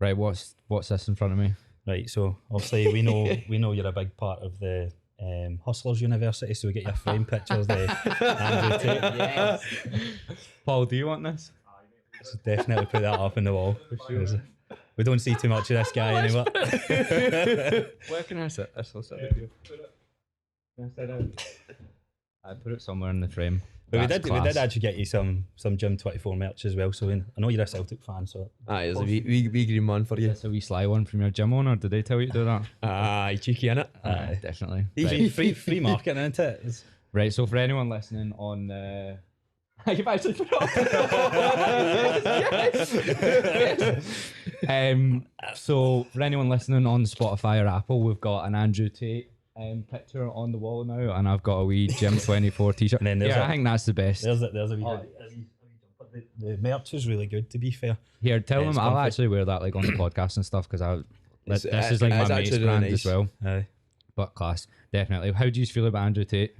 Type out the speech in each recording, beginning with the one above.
Right, what's this in front of me? Right, so obviously we know you're a big part of the Hustlers University, so we get your frame pictures there. Andrew Tate. Yes. Paul, do you want this? So definitely put that up on the wall. We don't see too much of this guy anymore. Where can I sit? This will sit with you. I put it somewhere in the frame. But we did actually get you some Gym 24 merch as well. So I know you're a Celtic fan, so There's a wee green one for you. That's a wee sly one from your gym owner. Did they tell you to do that? Aye, cheeky innit? Definitely. Free marketing, isn't it? Right, so for anyone listening on you've actually put it up. So for anyone listening on Spotify or Apple, we've got an Andrew Tate picture on the wall now, and I've got a wee Gym 24 t-shirt. And then I think that's the best. There's a wee. The merch is really good, to be fair. Here, tell them I'll actually wear that like on the podcast and stuff, because this is like my mate's brand really nice as well. But class, definitely. How do you feel about Andrew Tate?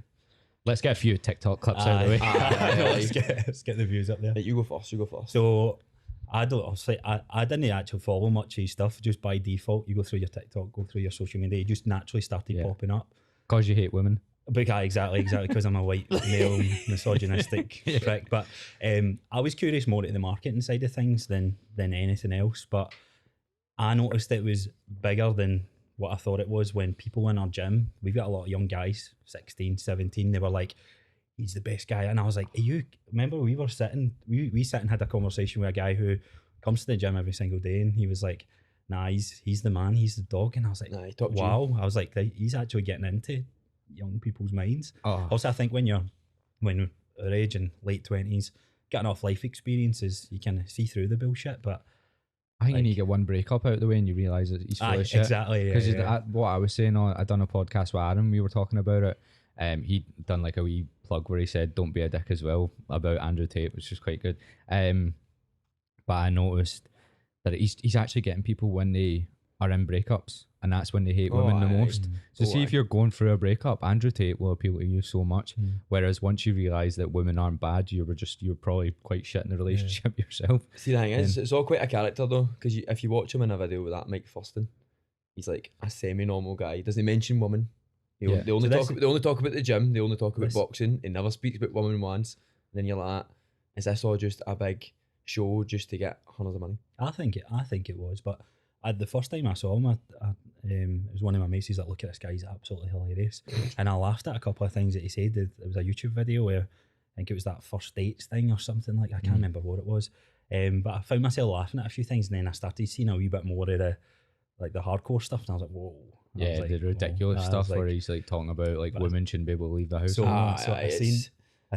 Let's get a few TikTok clips out of the way. Let's get the views up there. You go first. So I didn't actually follow much of his stuff. Just by default, you go through your TikTok, go through your social media, it just naturally started popping up. Because you hate women. But exactly, because I'm a white male misogynistic prick. But I was curious more at the marketing side of things than anything else. But I noticed it was bigger than what I thought it was when people in our gym, we've got a lot of young guys, 16, 17, they were like, he's the best guy. And I was like, remember we were sitting, we sat and had a conversation with a guy who comes to the gym every single day, and he was like, nah, he's the man, he's the dog. And I was like, wow. I was like, he's actually getting into young people's minds. Also, I think when our age and late 20s, getting off life experiences, you can see through the bullshit. But I think you need to get one breakup out of the way and you realise that he's full of shit. Exactly, because what I was saying, I done a podcast with Adam, we were talking about it. He'd done like a wee plug where he said don't be a dick as well about Andrew Tate, which was quite good. But I noticed that he's actually getting people when they are in breakups, and that's when they hate women the most. So see, if you're going through a breakup, Andrew Tate will appeal to you so much. Whereas once you realise that women aren't bad, you're probably quite shit in the relationship yourself. See, the thing is, it's all quite a character though, because if you watch him in a video with that Mike Fuston, he's like a semi-normal guy. He doesn't mention women. They only talk about the gym. They only talk about boxing. He never speaks about women once. And then you're like, is this all just a big show just to get hundreds of money? I think it was, but the first time I saw him, it was one of my mates. He's like, look at this guy, he's absolutely hilarious. And I laughed at a couple of things that he said. It was a YouTube video where I think it was that first dates thing or something like, I can't remember what it was. But I found myself laughing at a few things, and then I started seeing a wee bit more of the hardcore stuff, and I was like, whoa. Yeah, the ridiculous stuff where he's like talking about like women shouldn't be able to leave the house. So I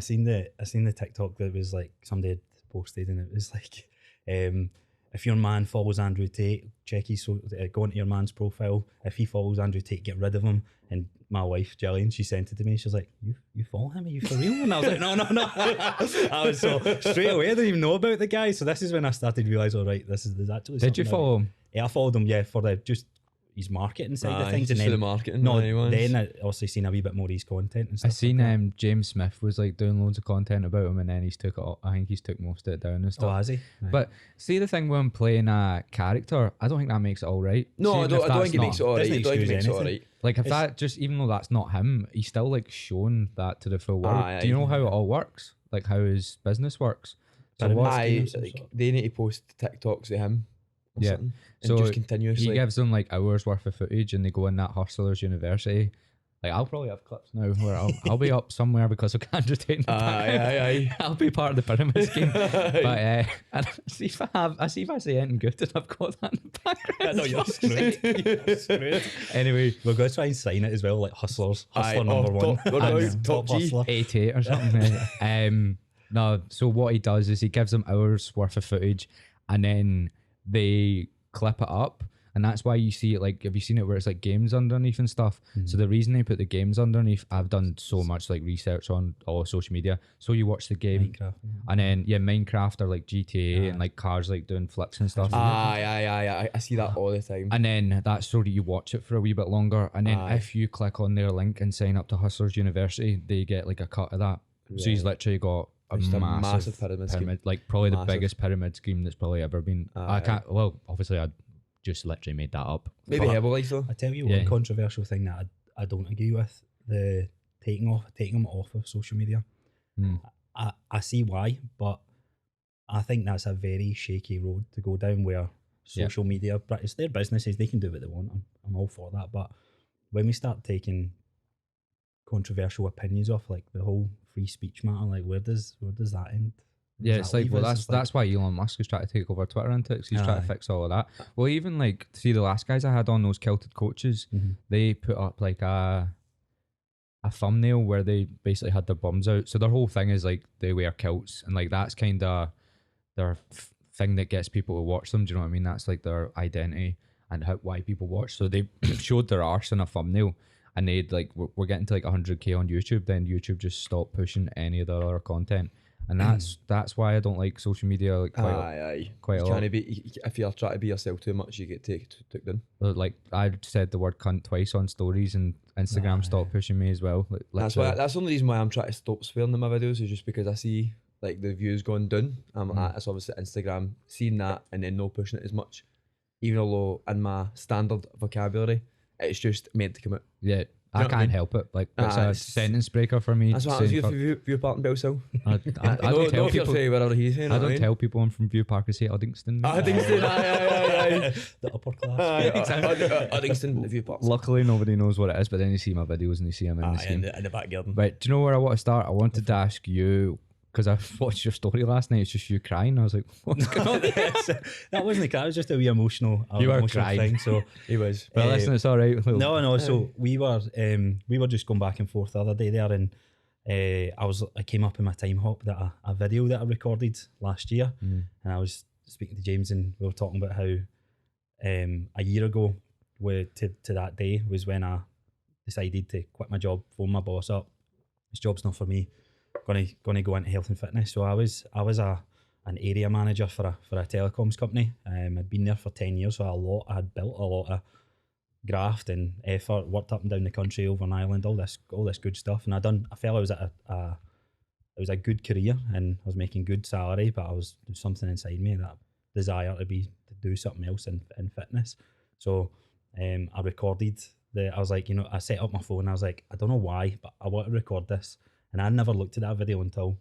seen the TikTok that was like somebody had posted, and it was like, if your man follows Andrew Tate, check his go into your man's profile. If he follows Andrew Tate, get rid of him. And my wife Jillian, she sent it to me. She was like, "You follow him? Are you for real?" And I was like, "No." I was so straight away. I didn't even know about the guy. So this is when I started to realise, there's actually. Did you follow him? Yeah, I followed him. Yeah, for his marketing side of things, and then the marketing. Then I also seen a wee bit more of his content and stuff. I seen James Smith was like doing loads of content about him, and then he's took it. I think he's took most of it down and stuff. Oh, has he? Right. But see, the thing when playing a character, I don't think that makes it all right. No, I don't think it makes it all right. I don't think it makes it all right. Like if that just, even though that's not him, he's still like shown that to the full world. Do you know how it all works? Like how his business works? So they need to post TikToks of him. Yeah, so just continuously he gives them like hours worth of footage, and they go in that Hustlers University. Like I'll probably have clips now where I'll be up somewhere because of Andrew Tate. I'll be part of the pyramid scheme. But and see if I say anything good, and I've got that in the background. No, you're screwed. Anyway, we're going to try and sign it as well, like Hustler number one, top G, 88 or something. No, so what he does is he gives them hours worth of footage, and then they clip it up, and that's why you see it. Like, have you seen it where it's like games underneath and stuff? So the reason they put the games underneath, I've done so much like research on all social media, so you watch the game, Minecraft, and then Minecraft or like GTA and like cars like doing flips and stuff. I see that all the time. And then that's so that you watch it for a wee bit longer, and then if you click on their link and sign up to Hustlers University, they get like a cut of that. So he's literally got a massive pyramid scheme. Like probably the biggest pyramid scheme that's probably ever been. Obviously just literally made that up. Maybe Herbalife though. I tell you one controversial thing that I don't agree with, the taking them off of social media. I see why, but I think that's a very shaky road to go down, where social media, it's their businesses, they can do what they want. I'm all for that. But when we start taking controversial opinions off, like the whole free speech matter, like where does that end? Yeah, it's like, well, that's why Elon Musk is trying to take over Twitter, isn't it? 'Cause he's trying to fix all of that. Well, even like, see the last guys I had on, those kilted coaches, they put up like a thumbnail where they basically had their bums out. So their whole thing is like they wear kilts, and like that's kind of their thing that gets people to watch them. Do you know what I mean? That's like their identity and why people watch. So they showed their arse in a thumbnail, and they'd like, we're getting to like 100k on YouTube. Then YouTube just stopped pushing any of their other content. And that's why I don't like social media like quite a lot. If you're trying to be yourself too much, you get took down. Like I said the word cunt twice on stories, and Instagram stopped pushing me as well. Like, that's the only reason why I'm trying to stop swearing in my videos, is just because I see like the views going down. It's obviously Instagram, seeing that and then not pushing it as much, even although in my standard vocabulary it's just meant to come out. Yeah. I can't help it. Like, it's a sentence breaker for me. That's what happens with View Park and Bellshill. I don't tell people. I don't tell people I'm from View Park. I say Uddingston. Uddingston, aye. The upper class. Uddingston, the View Park. Luckily, nobody knows what it is, but then you see my videos and you see them in the scheme. In the back garden. Right, do you know where I want to start? I wanted to ask you, because I watched your story last night. It's just you crying. I was like, what's going on? That wasn't a cry. It was just a wee emotional. You were crying. Thing, so he was. But listen, it's all right. No. So we were just going back and forth the other day there, and I came up in my time hop that a video that I recorded last year, and I was speaking to James, and we were talking about how a year ago, to that day was when I decided to quit my job, phone my boss up. This job's not for me. Gonna go into health and fitness. So I was an area manager for a telecoms company. I'd been there for 10 years, so I had built a lot of graft and effort, worked up and down the country, over in Ireland, all this good stuff. And I felt I was at it was a good career, and I was making good salary, but there's something inside me, that desire to do something else in fitness. So I recorded I was like, I set up my phone. I was like, I don't know why, but I want to record this. And I never looked at that video until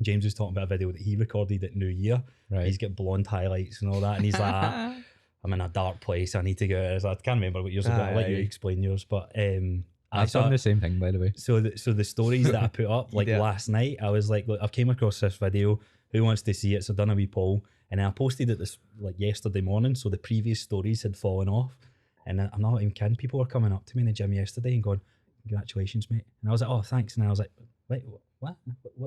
James was talking about a video that he recorded at New Year. Right. He's got blonde highlights and all that. And he's like, I'm in a dark place. I need to go. So I can't remember what yours was. I'll let you explain yours. But I've done the same thing, by the way. So the stories that I put up, like last night, I was like, look, I've came across this video. Who wants to see it? So I done a wee poll. And then I posted it this like yesterday morning. So the previous stories had fallen off. And I'm not even kidding. People were coming up to me in the gym yesterday and going, congratulations, mate. And I was like, oh, thanks. And I was like, wait, what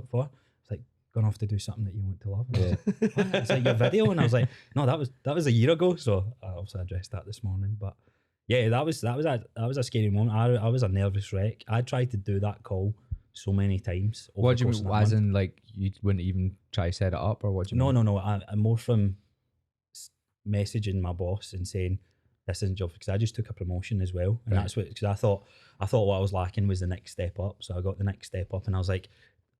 for? It's like, gone off to do something that you want to love. And it's like your video. And I was like, no, that was a year ago. So I also addressed that this morning. But yeah, that was a scary moment. I was a nervous wreck. I tried to do that call so many times. What do you mean? As in, like, you wouldn't even try to set it up, or what do you mean? No. I'm more from messaging my boss and saying, this isn't job, because I just took a promotion as well, and that's what, because I thought what I was lacking was the next step up. So I got the next step up, and I was like,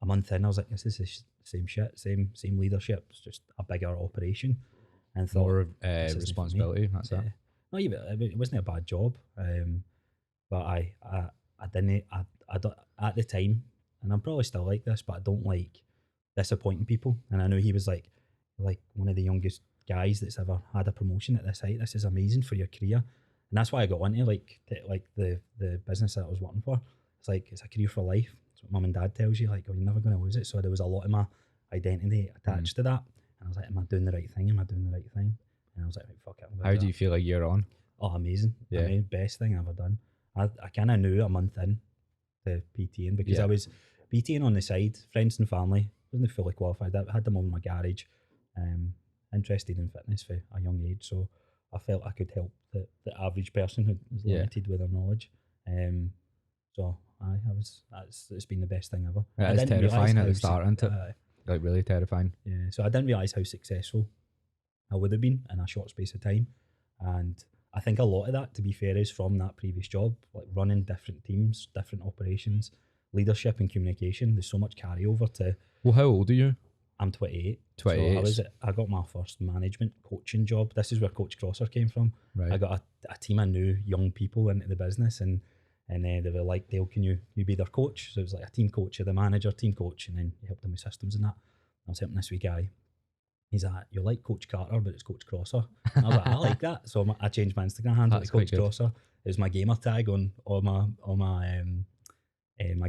a month in, I was like, this is the same shit, same leadership. It's just a bigger operation, and thought more responsibility. That's it. Not even, it wasn't a bad job, but I didn't. I don't, at the time, and I'm probably still like this, but I don't like disappointing people. And I know he was like one of the youngest guys that's ever had a promotion at this height. This is amazing for your career, and that's why I got into the business that I was working for. It's like, it's a career for life. That's what mum and dad tells you, like, oh, you're never going to lose it. So there was a lot of my identity attached to that, and I was like, am I doing the right thing? And I was like, right, fuck it. How do you feel a year on? Oh, amazing. Yeah, best thing I've ever done. I kind of knew a month in to PTing, because I was PTing on the side, friends and family. Wasn't fully qualified. I had them on my garage. Interested in fitness for a young age, so I felt I could help the average person who is limited with their knowledge. So it's been the best thing ever. It's terrifying at the start, isn't it? Like, really terrifying. Yeah, so I didn't realise how successful I would have been in a short space of time, and I think a lot of that, to be fair, is from that previous job, like running different teams, different operations, leadership and communication. There's so much carryover to. Well, how old are you? I'm 28. 28. So I got my first management coaching job. This is where Coach Crosser came from. Right. I got a team of new young people into the business, and they were like, Dale, can you be their coach? So it was like a team coach, the manager, team coach, and then you helped them with systems and that. I was helping this wee guy. He's like, you're like Coach Carter, but it's Coach Crosser. And I was like, I like that. So I changed my Instagram handle to Coach Crosser. It was my gamer tag on all my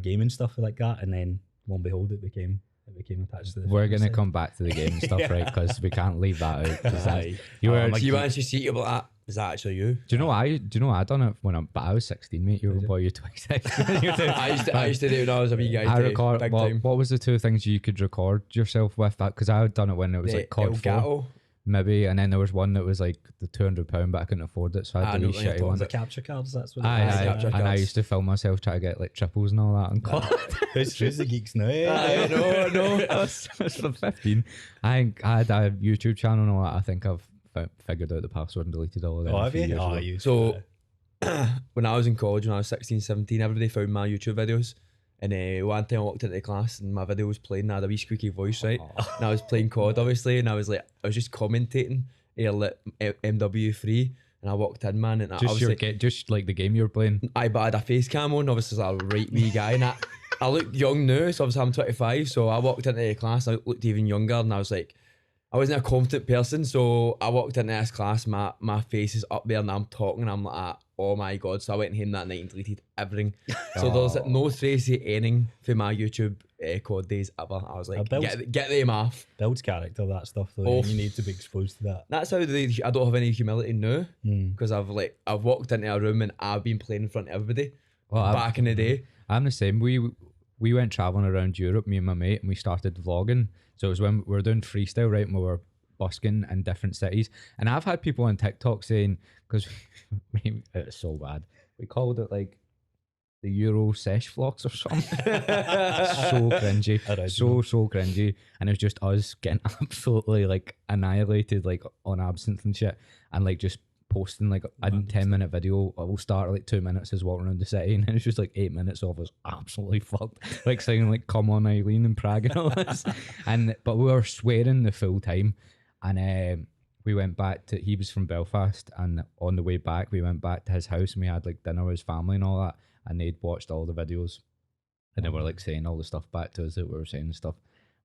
gaming stuff like that, and then lo and behold, it became attached to the. We're gonna come back to the game stuff, right? Because we can't leave that out. You actually see it, but is that actually you? Do you know I done it when I was 16, mate. You were boy, you're 26. I used to do it when I was a wee guy. I record. What was the two things you could record yourself with? That because I had done it when it was like COD 4. Maybe, and then there was one that was like the £200, but I couldn't afford it, so I had the wee shitty one. The capture cards, that's what I used to film myself trying to get like triples and all that. And who's the geeks now? I know. I was for 15. I had a YouTube channel and all that. I think I've figured out the password and deleted all of them. Oh, have you? So when I was in college, when I was 16, 17, everybody found my YouTube videos. And one time I walked into the class and my video was playing, and I had a wee squeaky voice, right? And I was playing COD, obviously, and I was just commentating like MW3, and I walked in, man, and just like the game you were playing. But I had a face cam on, obviously, as a right wee guy, and I looked young now, so obviously I'm 25, so I walked into the class, I looked even younger, and I was like, I wasn't a confident person, so I walked into this class, my face is up there, and I'm talking, and I'm like, oh my god. So I went home that night and deleted everything. So there's no trace of anything for my YouTube COD days ever. I was like, get them off. Builds character, that stuff though. You need to be exposed to that. That's how I don't have any humility now, because I've walked into a room and I've been playing in front of everybody back in the day. I'm the same. We went traveling around Europe, me and my mate, and we started vlogging. So it was when we were doing freestyle, right? And we were busking in different cities. And I've had people on TikTok saying, because it's so bad, we called it like the Euro Sesh Vlogs or something. So cringy. So cringy. And it was just us getting absolutely like annihilated, like on absinthe and shit. And like just posting like a 10-minute video. We'll start at like 2 minutes as walking around the city, and then it's just like 8 minutes of us absolutely fucked, like saying like "Come on, Eileen" and Prague and all this. But we were swearing the full time, and we went back to. He was from Belfast, and on the way back, we went back to his house, and we had like dinner with his family and all that, and they'd watched all the videos, and they were like saying all the stuff back to us that we were saying and stuff.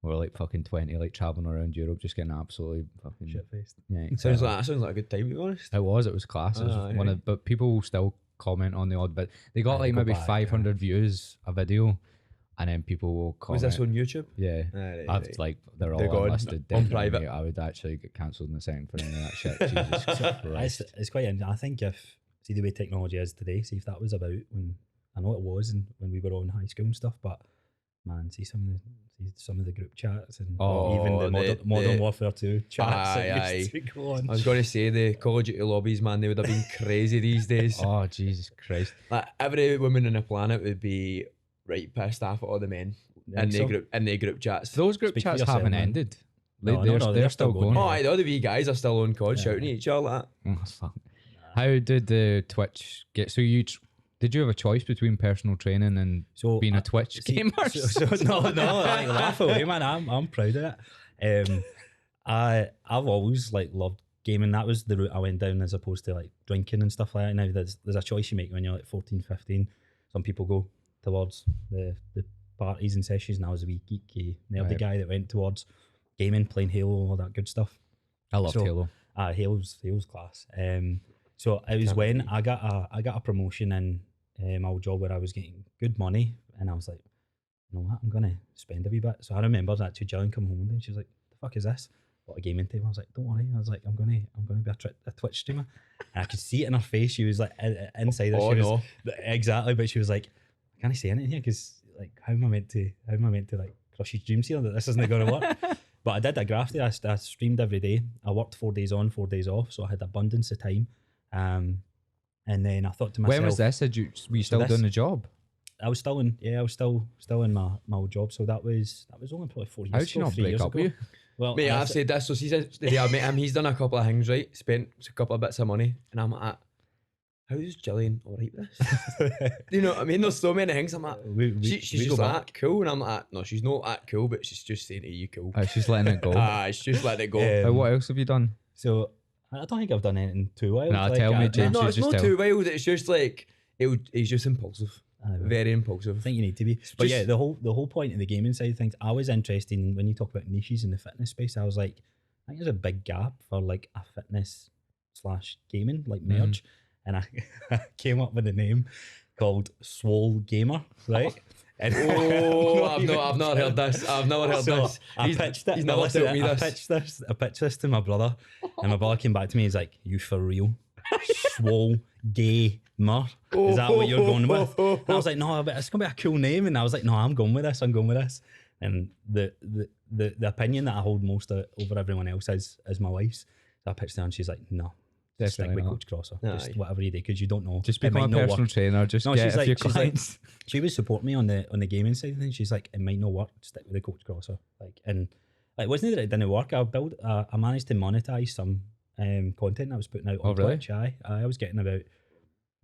We were like fucking 20, like traveling around Europe, just getting absolutely fucking shit faced. Yeah, sounds like a good time, to be honest. It was class. It was but people will still comment on the odd bit. They got like maybe 500 views a video, and then people will comment. Was this on YouTube? Yeah, like they're all unlisted. On private. I would actually get cancelled in a second for any of that shit. Jesus Christ. It's quite. I think if see the way technology is today, see if that was about when I know it was and when we were all in high school and stuff, but man, see some of the group chats and even the Modern Warfare 2 chats. Used to go on. I was going to say the Call of Duty lobbies, man, they would have been crazy these days. Oh Jesus Christ! Like every woman on the planet would be right pissed off at all the men in the group chats. Those group chats haven't ended. They're still going. Oh, the other wee guys are still on COD shouting at each other like that. Oh, fuck. How did the Twitch get? So did you have a choice between personal training and being a Twitch gamer? No, like, laugh away, man. I'm proud of it. I've always like loved gaming. That was the route I went down, as opposed to like drinking and stuff like that. Now there's a choice you make when you're like 14, 15. Some people go towards the parties and sessions, and I was a wee geeky nerdy guy that went towards gaming, playing Halo, all that good stuff. I loved Halo. Halo's class. So it was when I got a promotion in my old job where I was getting good money, and I was like, you know what, I'm gonna spend a wee bit. So I remember that to Jill come home and she was like, "The fuck is this? What, a gaming table?" I was like, "Don't worry." I was like, "I'm gonna be a Twitch streamer." And I could see it in her face. She was like inside her. Exactly, but she was like, "I can't say anything here because like how am I meant to like crush his dreams here that this isn't gonna work?" But I did a graft there. I streamed every day. I worked 4 days on, 4 days off, so I had abundance of time. And then I thought to myself, when was this? Were you still doing the job? I was still in my old job. So that was only probably 4 years. How did you not break up with you? Well, mate, I've said this. So since the day I met him, he's done a couple of things, right? Spent a couple of bits of money, and I'm like, how's Gillian alright with this? Do you know what I mean? There's so many things. I'm like, she's just like, cool. And I'm like, no, she's not that cool, but she's just saying to you, cool. She's letting it go. She's just letting it go. What else have you done? So I don't think I've done anything too wild. Nah, tell me, James. No, it's not too wild. It's just like, he's just impulsive. Very impulsive. I think you need to be. But yeah, the whole point of the gaming side of things, I was interested in when you talk about niches in the fitness space. I was like, I think there's a big gap for like a fitness / gaming like merge, and I came up with a name called Swole Gamer, right? And I've not heard this. I've never heard this. I pitched it. I pitched this to my brother, and my brother came back to me. He's like, "You for real? Swole Gamer? Is that what you're going with?" And I was like, "No, but it's gonna be a cool name." And I was like, "No, I'm going with this. I'm going with this." And the opinion that I hold most over everyone else is my wife's. So I pitched her, and she's like, "No, stick with Coach Crosser. Just whatever you do, because you don't know. Just become a personal trainer. Just get a few clients." She was supporting me on the gaming side of things. She's like, "It might not work. Stick with the Coach Crosser." Like, wasn't it that it didn't work? I managed to monetize some content I was putting out on Twitch. I was getting about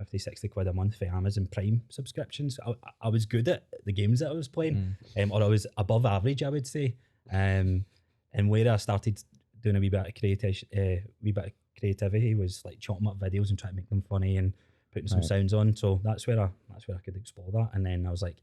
50-60 quid a month for Amazon Prime subscriptions. I was good at the games that I was playing, or I was above average, I would say. And where I started doing a wee bit of creativity was like chopping up videos and trying to make them funny and putting some sounds on. So that's where I could explore that. And then I was like,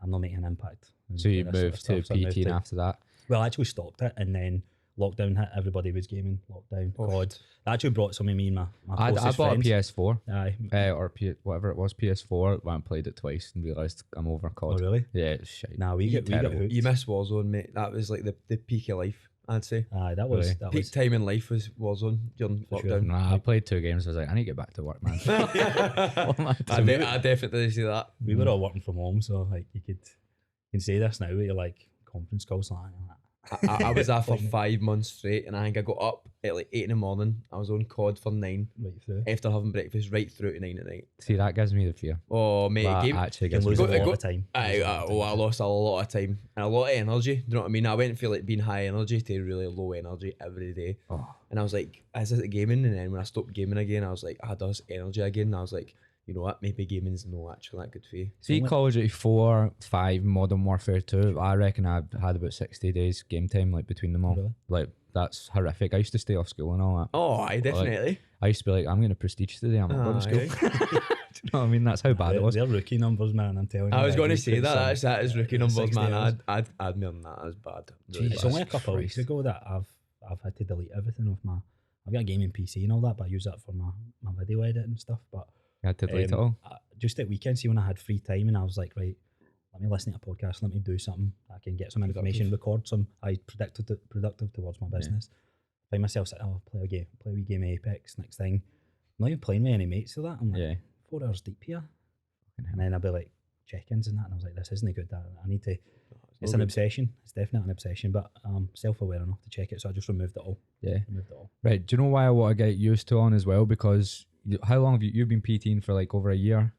I'm not making an impact. So you moved to PT after that? Well, I actually stopped it, and then lockdown hit. Everybody was gaming. Lockdown, COD. I actually brought some of me and my closest I bought friends. a PS4. Aye. Or whatever it was, PS4. Went and played it twice and realised I'm over COD. Oh, really? Yeah, it's shite. Nah, we got hooked. You miss Warzone, mate. That was like the peak of life, I'd say. Aye, that was peak time in life was Warzone during lockdown. Sure. Nah, I played 2 games. I was like, I need to get back to work, man. I definitely see that. We were all working from home, so like you can say this now. Where you're like conference calls like. I was there for 5 months straight, and I think I got up at like 8 in the morning. I was on COD for 9 right through after having breakfast, right through to 9 at night. See, that gives me the fear. Oh mate, That game actually You can gives me lose a the lot fear. of time. I lost a lot of time and a lot of energy. Do you know what I mean? I went from like being high energy to really low energy every day. And I was like, is this gaming? And then when I stopped gaming again, I was like, I had this energy again. And I was like, you know what? Maybe gaming's not actually that good for you. See, Call of Duty 4, 5, Modern Warfare 2, I reckon I've had about 60 days game time like between them all. Really? Like, that's horrific. I used to stay off school and all that. Oh, I definitely. Like, I used to be like, I'm going to prestige today. I'm not going to school. Do you know what I mean? That's how bad it was. They're rookie numbers, man. I'm telling you. I was going to say that. That is rookie numbers, man. hours. I'd add more than that. That was bad. Really It's bad. only a couple of weeks ago that I've had to delete everything off my. I've got a gaming PC and all that, but I use that for my video edit and stuff. But You had to delete it all. just at weekends, see when I had free time and I was like, right, let me listen to a podcast, let me do something. I can get some information, record some. I productive towards my business. Find myself saying, oh, play a wee game of Apex. Next thing, I'm not even playing with any mates. So that I'm like 4 hours deep here, and then I'll be like check-ins and that, and I was like, this isn't good. I need to. It's an obsession. It's definitely an obsession, but I'm self-aware enough to check it, so I just removed it all. Right. Do you know why I want to get used to on as well? Because how long have you've been PTing for? Like over a year.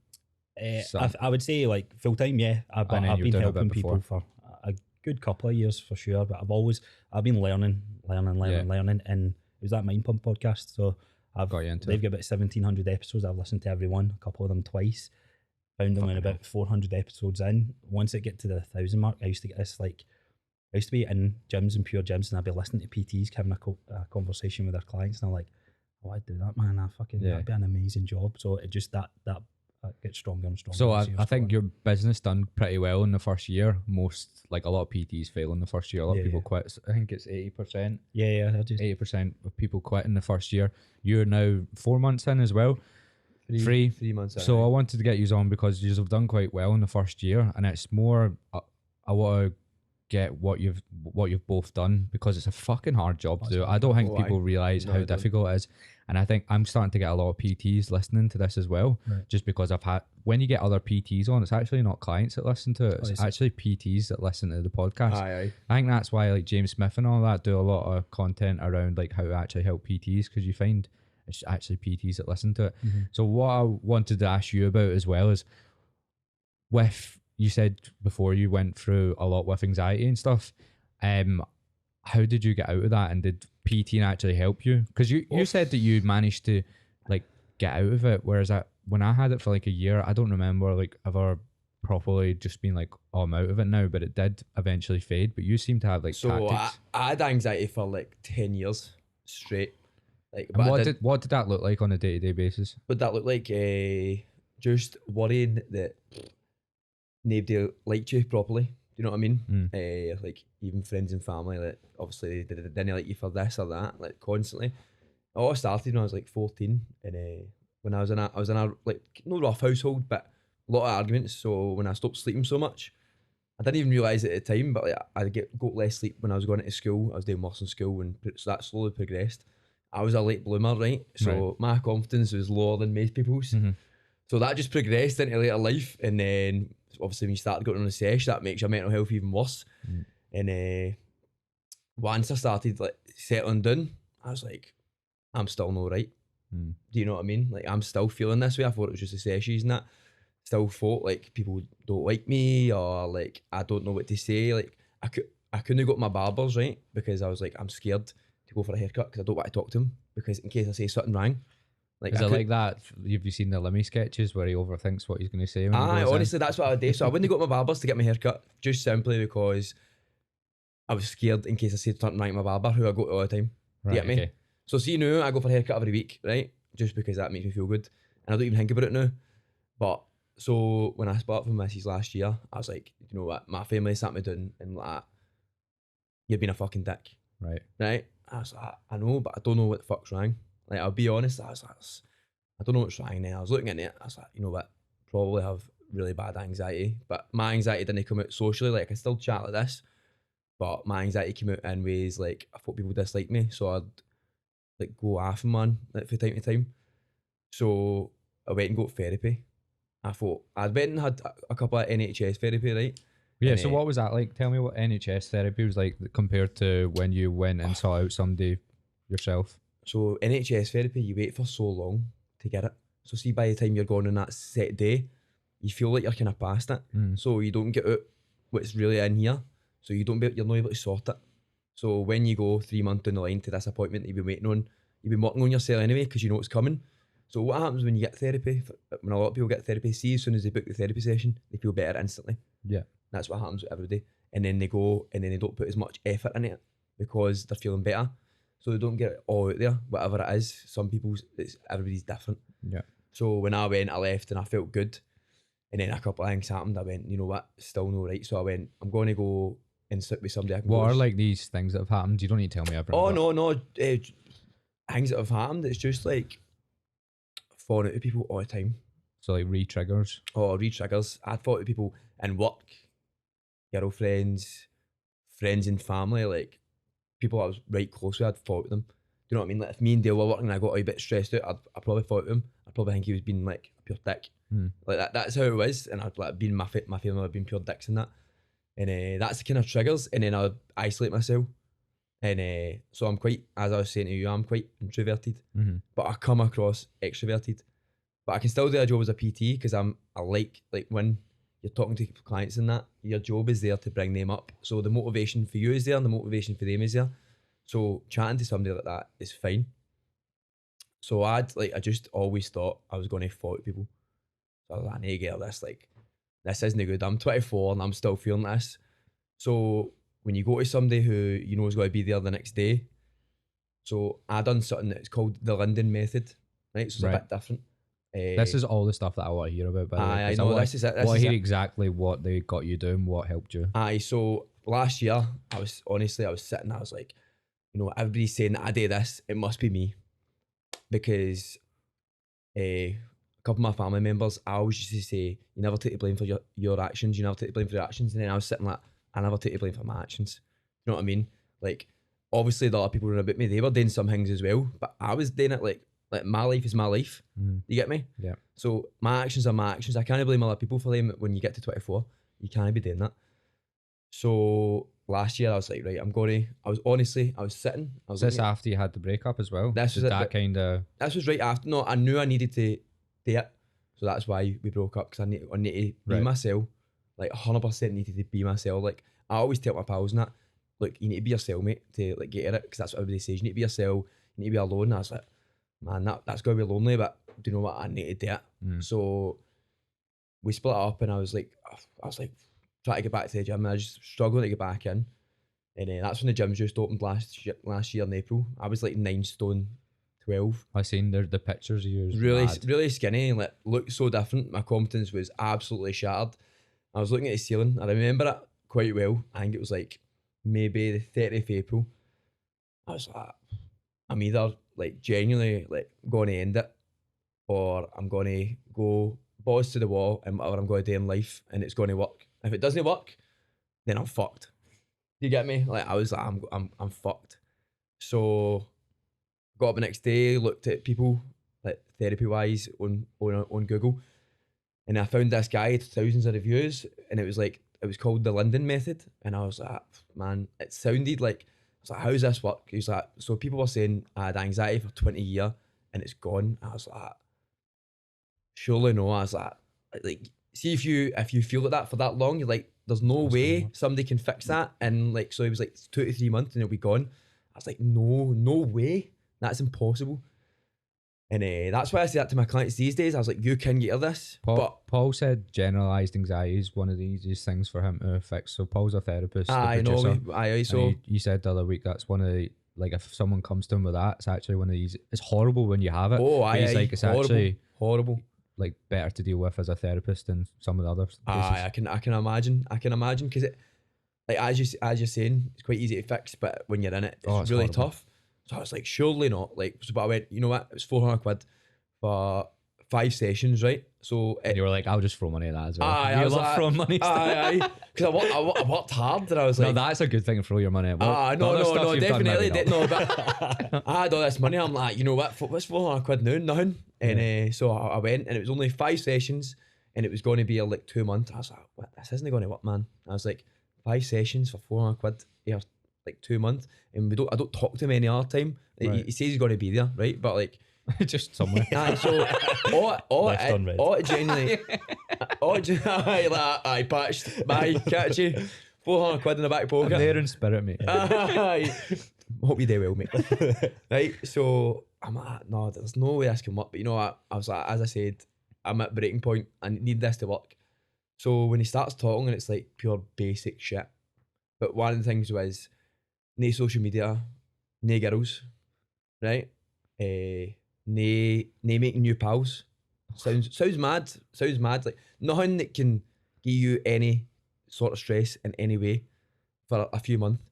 I would say like full time. Yeah, I've been helping people for a good couple of years for sure. But I've been learning, and it was that Mind Pump podcast. So they've got about 1,700 episodes. I've listened to every one, a couple of them twice. Found them in about 400 episodes in. Once it get to the 1,000 mark, I used to get this like. I used to be in gyms and pure gyms, and I'd be listening to PTs having a conversation with their clients, and I'm like, "Oh, I'd do that, man. That'd be an amazing job." So it just that gets stronger and stronger. So I think your business done pretty well in the first year. A lot of PTs fail in the first year. A lot of people quit. So I think it's 80%. Yeah. 80% of people quit in the first year. You're now 4 months in as well. 3 months in. So I wanted to get you on because you have done quite well in the first year, and it's more. I want to get what you've both done, because it's a fucking hard job to do. I don't think people realise how difficult it is. And I think I'm starting to get a lot of PTs listening to this as well, just because when you get other PTs on, it's actually not clients that listen to it, it's actually PTs that listen to the podcast. Aye. I think that's why like James Smith and all that do a lot of content around like how to actually help PTs, because you find it's actually PTs that listen to it. So what I wanted to ask you about as well is, you said before you went through a lot with anxiety and stuff, how did you get out of that, and did PTing actually help you? Because you said that you'd managed to like get out of it. Whereas when I had it for like a year, I don't remember like ever properly just being like, oh, I'm out of it now, but it did eventually fade. But you seem to have like tactics. I had anxiety for like 10 years straight. Like, and what did that look like on a day-to-day basis? Would that look like just worrying that nobody liked you properly? Do you know what I mean? Like even friends and family, like obviously they didn't like you for this or that, like constantly. It all started when I was like 14, and when I was in a like no rough household, but a lot of arguments. So when I stopped sleeping so much, I didn't even realise it at the time, but like I got less sleep when I was going into school. I was doing worse in school, and so that slowly progressed. I was a late bloomer, right? So my confidence was lower than most people's. So that just progressed into later life, and then obviously when you start going on a sesh, that makes your mental health even worse. And once I started like settling down, I was like, I'm still not right. Do you know what I mean? Like I'm still feeling this way. I thought it was just the sessions and that. Still thought like people don't like me, or like I don't know what to say. Like I couldn't go to my barbers, right? Because I was like, I'm scared to go for a haircut because I don't want to talk to him, because in case I say something wrong. Like, is it like that? Have you seen the Lemmy sketches where he overthinks what he's going to say? Honestly, that's what I would do. So I wouldn't go to my barbers to get my haircut, just simply because I was scared in case I said something wrong to my barber, who I go to all the time. Do you get me? Okay. So see now, I go for a haircut every week, right? Just because that makes me feel good. And I don't even think about it now. But so when I split up from Mrs. last year, I was like, you know what? My family sat me down and like, you're being a fucking dick. Right? I was like, I know, but I don't know what the fuck's wrong. Like, I'll be honest, I was like, I don't know what's wrong. And then I was looking at it, I was like, you know what? Probably have really bad anxiety. But my anxiety didn't come out socially. Like, I still chat like this, but my anxiety came out in ways like I thought people dislike me. So I'd like go off and man, like from time to time. So I went and got therapy. I thought I'd went and had a couple of NHS therapy, right? Yeah, and, so what was that like? Tell me what NHS therapy was like compared to when you went and saw out somebody yourself. So NHS therapy, you wait for so long to get it. So see, by the time you're going on that set day, you feel like you're kind of past it. So you don't get out what's really in here. So you're not able to sort it. So when you go 3 months down the line to this appointment that you've been waiting on, you've been working on yourself anyway because you know it's coming. So what happens when you get therapy, when a lot of people get therapy, see as soon as they book the therapy session, they feel better instantly. Yeah. That's what happens with everybody. And then they go and then they don't put as much effort in it because they're feeling better. So they don't get it all out there, whatever it is. Some people's, everybody's different. Yeah. So when I went, I left and I felt good. And then a couple of things happened. I went, you know what, still no right. So I went, I'm going to go and sit with somebody. What are like these things that have happened? You don't need to tell me everything. Oh, no. Things that have happened. It's just like falling out with people all the time. So like re-triggers? Oh, re-triggers. I'd fought with people in work, girlfriends, friends and family, like people I was right close with, I'd fought with them. Do you know what I mean? Like if me and Dale were working and I got a bit stressed out, I'd probably fought with him. I'd probably think he was being like a pure dick. Like that's how it was. And I'd like been my family had been pure dicks in that. And that's the kind of triggers. And then I'd isolate myself. And so I'm quite, as I was saying to you, I'm quite introverted, but I come across extroverted. But I can still do a job as a PT because I like when you're talking to clients and that, your job is there to bring them up. So the motivation for you is there and the motivation for them is there. So chatting to somebody like that is fine. So I just always thought I was going to fight people. So I was like, I need to get out of this. Like, this isn't good. I'm 24 and I'm still feeling this. So when you go to somebody who you know is going to be there the next day, so I done something that's called the Linden Method, right? So it's a bit different. This is all the stuff that I want to hear about, by the way. I know, this is it. I want to hear exactly what they got you doing, what helped you. So last year, I was sitting, I was like, you know, everybody's saying that I do this, it must be me. Because a couple of my family members, I always used to say, you never take the blame for your actions, you never take the blame for your actions. And then I was sitting like, I never take the blame for my actions. You know what I mean? Like, obviously the other people were about me, they were doing some things as well, but I was doing it like my life is my life. You get me? Yeah. So my actions are my actions. I can't blame other people for them when you get to 24. You can't be doing that. So last year I was like, right, I was sitting. Was this after you had the breakup as well? This was that kind of... This was right after. No, I knew I needed to do it. So that's why we broke up, because I need to be myself. Like 100% needed to be myself. Like I always tell my pals and that, look, you need to be yourself, mate, to like get at it, because that's what everybody says. You need to be yourself, you need to be alone. And I was like, man, that's going to be lonely, but do you know what, I need to do it. So we split up, and I was like trying to get back to the gym, and I was just struggling to get back in. And that's when the gym's just opened last year in April. I was like 9 stone 12. I seen the pictures of yours. Really skinny, and like looked so different. My confidence was absolutely shattered. I was looking at the ceiling. I remember it quite well. I think it was like maybe the 30th of April. I was like, I'm either like genuinely like going to end it, or I'm going to go balls to the wall and whatever I'm going to do in life, and it's going to work. If it doesn't work, then I'm fucked. Do you get me? Like I was like, I'm fucked. So got up the next day, looked at people like therapy wise on Google, and I found this guy had thousands of reviews, and it was called the Linden Method, and I was like, man, it sounded like, I was like, how's this work? He was like, so people were saying I had anxiety for 20 years and it's gone. I was like, surely no. I was like, see if you feel like that for that long, you're like, there's no way somebody can fix that. And like, so it was like 2 to 3 months and it'll be gone. I was like, no way. That's impossible. And that's why I say that to my clients these days. I was like, you can get rid of this. Paul said generalized anxiety is one of the easiest things for him to fix. So Paul's a therapist. I know. So he said the other week that's one of the, like, if someone comes to him with that, it's actually one of these. It's horrible when you have it. It's horrible. Actually horrible. Like better to deal with as a therapist than some of the other cases. I can imagine because it, like as you're saying, it's quite easy to fix, but when you're in it, it's really horrible. Tough. So I was like, surely not. Like, so, but I went, you know what? It was 400 quid for 5 sessions, right? So and you were like, I'll just throw money at that as well. I was like, throwing money. Because I worked hard, and I was like, no, that's a good thing to throw your money at. No, definitely. No, but I had all this money. I'm like, you know what? What's 400 quid now? Nothing. And so I went, and it was only 5 sessions, and it was going to be like 2 months. I was like, what? This isn't going to work, man. I was like, 5 sessions for 400 quid. Yeah. Like 2 months, and I don't talk to him any other time. Right. He says he's going to be there, right? But like just somewhere. So all genuinely, I patched. Bye, catch you. 400 quid in the back pocket. I'm there in spirit, mate. Hope you do well, mate. Right. So I'm like, no, there's no way this can work. But you know what? I was like, as I said, I'm at breaking point. I need this to work. So when he starts talking, and it's like pure basic shit. But one of the things was, no social media, no girls, right? No making new pals. Sounds mad. Like nothing that can give you any sort of stress in any way for a few months.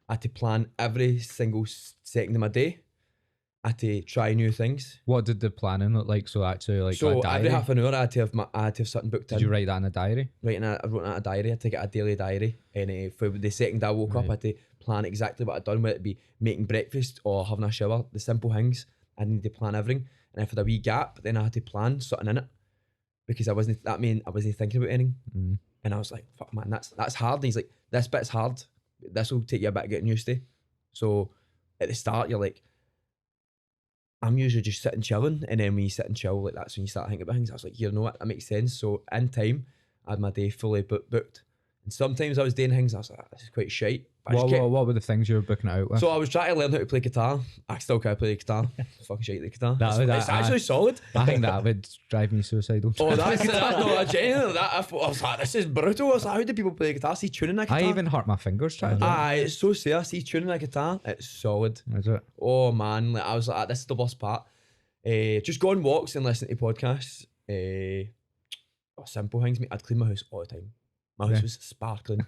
I had to plan every single second of my day. I had to try new things. What did the planning look like? So actually, like, so every half an hour, I had to have something booked in. Did you write that in a diary? I wrote in a diary. I had to get a daily diary, and for the second I woke up, I had to plan exactly what I'd done, whether it be making breakfast or having a shower. The simple things, I needed to plan everything. And if I had a wee gap, then I had to plan something in it, because I wasn't thinking about anything. And I was like, fuck, man, that's hard. And he's like, this bit's hard. This will take you a bit of getting used to. So at the start, you're like, I'm usually just sitting chilling, and then when you sit and chill, like that's when you start thinking about things. I was like, you know what, that makes sense. So in time, I had my day fully booked, and sometimes I was doing things, I was like, this is quite shite. What were the things you were booking it out with? So I was trying to learn how to play guitar. I still can't play the guitar. Fucking shite the guitar. It's actually solid. I think that would drive me suicidal. Oh, that's genuinely that. I was like, this is brutal. I was like, how do people play guitar? See tuning a guitar. I even hurt my fingers trying to do it. It's so serious. See tuning a guitar, it's solid. Is it? Oh man, like, I was like, this is the worst part. Just go on walks and listen to podcasts. Simple things, mate. I'd clean my house all the time. My house was sparkling.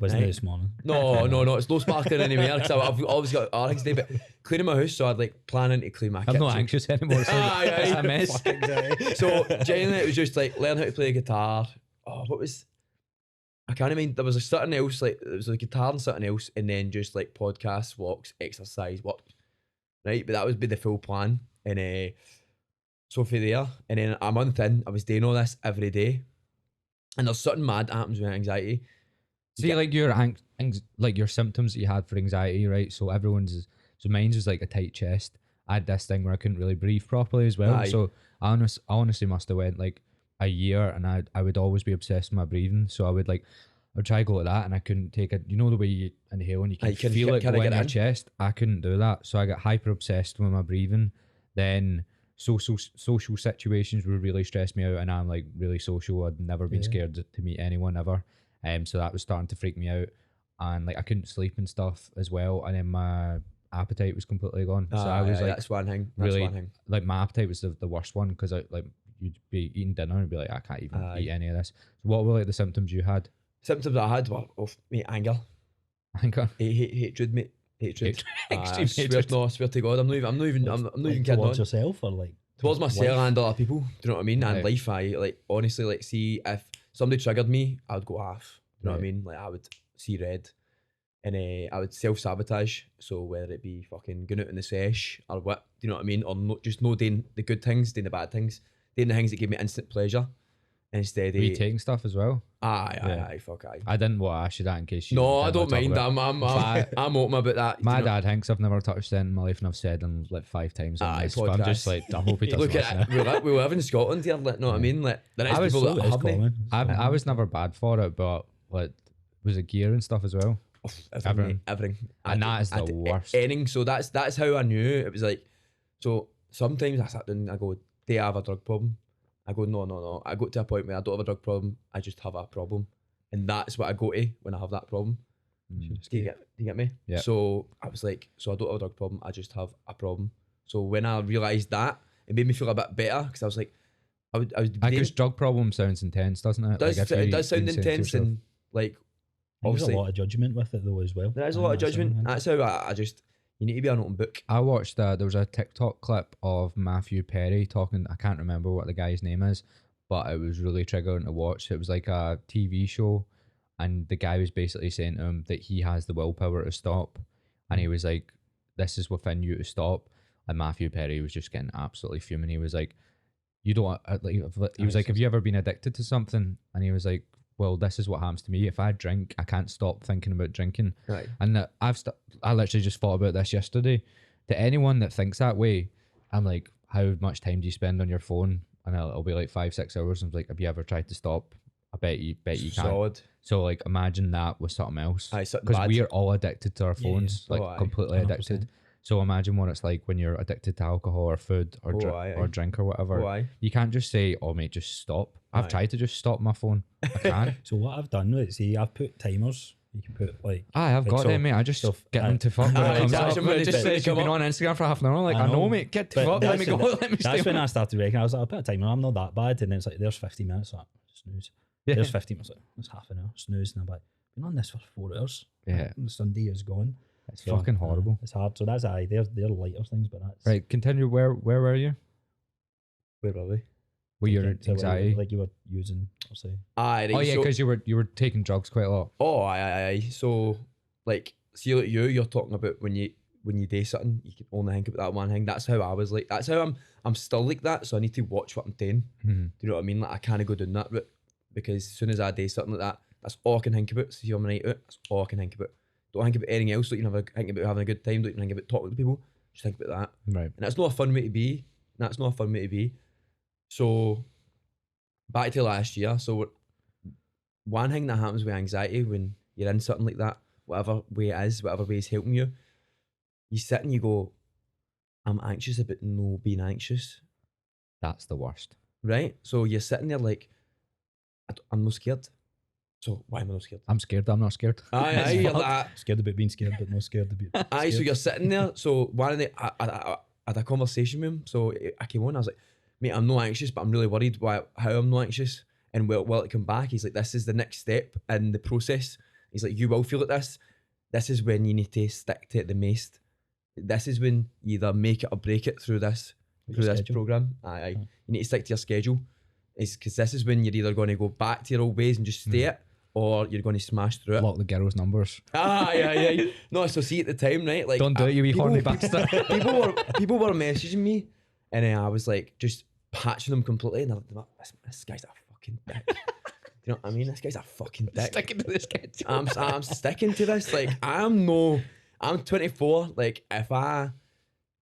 Wasn't it this morning? No, it's no sparkling anymore, because I've always got other things to do. But cleaning my house, so I'd like planning to clean my kitchen. I'm not anxious anymore. So it's a mess. So genuinely, it was just like learn how to play a guitar. Oh, I can't even. There was something else, like there was a guitar and something else, and then just like podcasts, walks, exercise, work. Right, but that would be the full plan. And so for there, and then a month in, I was doing all this every day. And there's something mad that happens with anxiety. See, like your symptoms that you had for anxiety, right? So mine's was like a tight chest. I had this thing where I couldn't really breathe properly as well. Aye. So I honestly must have went like a year, and I would always be obsessed with my breathing. So I'd try to go like that, and I couldn't take it. You know the way you inhale and you can feel it going in your chest? I couldn't do that. So I got hyper obsessed with my breathing. Then social situations would really stress me out, and I'm like really social. I'd never been scared to meet anyone ever. So that was starting to freak me out, and like I couldn't sleep and stuff as well, and then my appetite was completely gone. So I was like, that's one thing. Like my appetite was the worst one, because you'd be eating dinner and be like, I can't even eat any of this. So what were like the symptoms you had? Symptoms I had were anger. Hatred, mate. Hatred. Extreme hatred. I swear to God, I'm not even kidding towards on. yourself, or like Towards myself life? and other people. Do you know what I mean? Right. And life, I like honestly like see if somebody triggered me, I would go off. You know what I Right. mean? Like I would see red, and I would self-sabotage. So whether it be fucking going out in the sesh or what, do you know what I mean? Or no doing the good things, doing the bad things, doing the things that give me instant pleasure. Instead Were you taking stuff as well? Aye, fuck aye. I didn't want to ask you that in case you. No, I didn't don't wanna mind. talk about it. I'm open about that. My You know? dad thinks I've never touched anything in my life, and I've said them like 5 times on Aye, this. But I'm just podcast. like, I hope he doesn't Look listen. at it. We live in Scotland here. Like, know what I mean? Like there is I was people so- that It's haven't. common. I was never bad for it, but like, was it gear and stuff as well? Everything. And that is the worst. Ending. So that's how I knew it was like. So sometimes I sat down and I go, do I have a drug problem? I go, no. I got to a point where I don't have a drug problem. I just have a problem, and that's what I go to when I have that problem. Mm. Do you get me? Yeah. So I was like, so I don't have a drug problem. I just have a problem. So when I realised that, it made me feel a bit better, because I was like, I was Because drug problem sounds intense, doesn't it? does, Like, if it you- does sound you say to intense, yourself- and like There's obviously a lot of judgment with it though as well. there is a lot of judgment. And That's how I just, you need to be an open book. I watched there was a TikTok clip of Matthew Perry talking. I can't remember what the guy's name is, but it was really triggering to watch. It was like a TV show, and the guy was basically saying to him that he has the willpower to stop, and he was like, "This is within you to stop." And Matthew Perry was just getting absolutely fuming. He was like, "You don't." Like, he was like, "Have you ever been addicted to something?" And he was like, "Well, this is what happens to me. If I drink, I can't stop thinking about drinking." Right. And I literally just thought about this yesterday. To anyone that thinks that way, I'm like, how much time do you spend on your phone? And it'll be like 5-6 hours. I'm like, have you ever tried to stop? I bet you can. Solid. So like, imagine that with something else. Aye, something Because bad. we are all addicted to our Yeah, yeah. phones, Oh, like aye. completely 100%. addicted. So imagine what it's like when you're addicted to alcohol or food or Oh, aye, aye. drink or whatever. Oh, aye. You can't just say, "Oh mate, just stop." I've Aye. tried to just stop my phone. I can't. So what I've done, like, see, I've put timers. You can put like Aye, I've Like, got so- them, mate. I just so get aye. them to fuck when Aye, it comes exactly. up. When It they just come says you've been up. on Instagram for half an hour. Like, I know, mate. Get the But fuck. Let me that's go. when- Let me stay. That's when I started reckoning. I was like, I'll put a timer. I'm not that bad. And then it's like, there's 15 minutes. Like, snooze. Yeah. There's 15 minutes. Like, that's half an hour. Snooze. And I'm like, been on this for 4 hours. Yeah. Like, the Sunday is gone. It's So, fucking horrible. It's hard. So that's aye. They're lighter things, but that's Right, continue. Where were you? Where were we? With your like, anxiety? like you were using, or say. Aye, right. Oh yeah, so- because you were taking drugs quite a lot. Oh, aye. So, like, see, like you're talking about when you do something, you can only think about that one thing. That's how I was like. That's how I'm still like that. So I need to watch what I'm doing. Mhm. Do you know what I mean? Like, I can't go down that route, because as soon as I do something like that, that's all I can think about. So if I'm a night out, that's all I can think about. Don't think about anything else. Don't even think about having a good time. Don't even think about talking to people. Just think about that. Right. And that's not a fun way to be. So, back to last year. So, one thing that happens with anxiety when you're in something like that, whatever way it is, whatever way is helping you, you sit and you go, I'm anxious about no being anxious, That's the worst. right? So you're sitting there like, I'm not scared. So why am I not scared? I'm scared. I'm not scared. Aye, you're like, Scared about being scared, but not scared about. aye, so scared. you're sitting there. So one of the, I had a conversation with him. So I came on, I was like, mate, I'm not anxious, but I'm really worried how I'm not anxious. And will it come back? He's like, this is the next step in the process. He's like, you will feel like this. This is when you need to stick to it the most. This is when you either make it or break it through this schedule. program. Aye. You need to stick to your schedule. It's because this is when you're either going to go back to your old ways and just stay it, or you're going to smash through it. Block the girls' numbers. Aye. No, so see at the time, right? Like, Don't do it, you wee horny people- bastard. people were messaging me, and then I was like just patching them completely, and they're like, this guy's a fucking dick. Do you know what I mean? This guy's a fucking dick. Sticking to this guy. I'm sticking to this. Like, I'm 24. Like, if I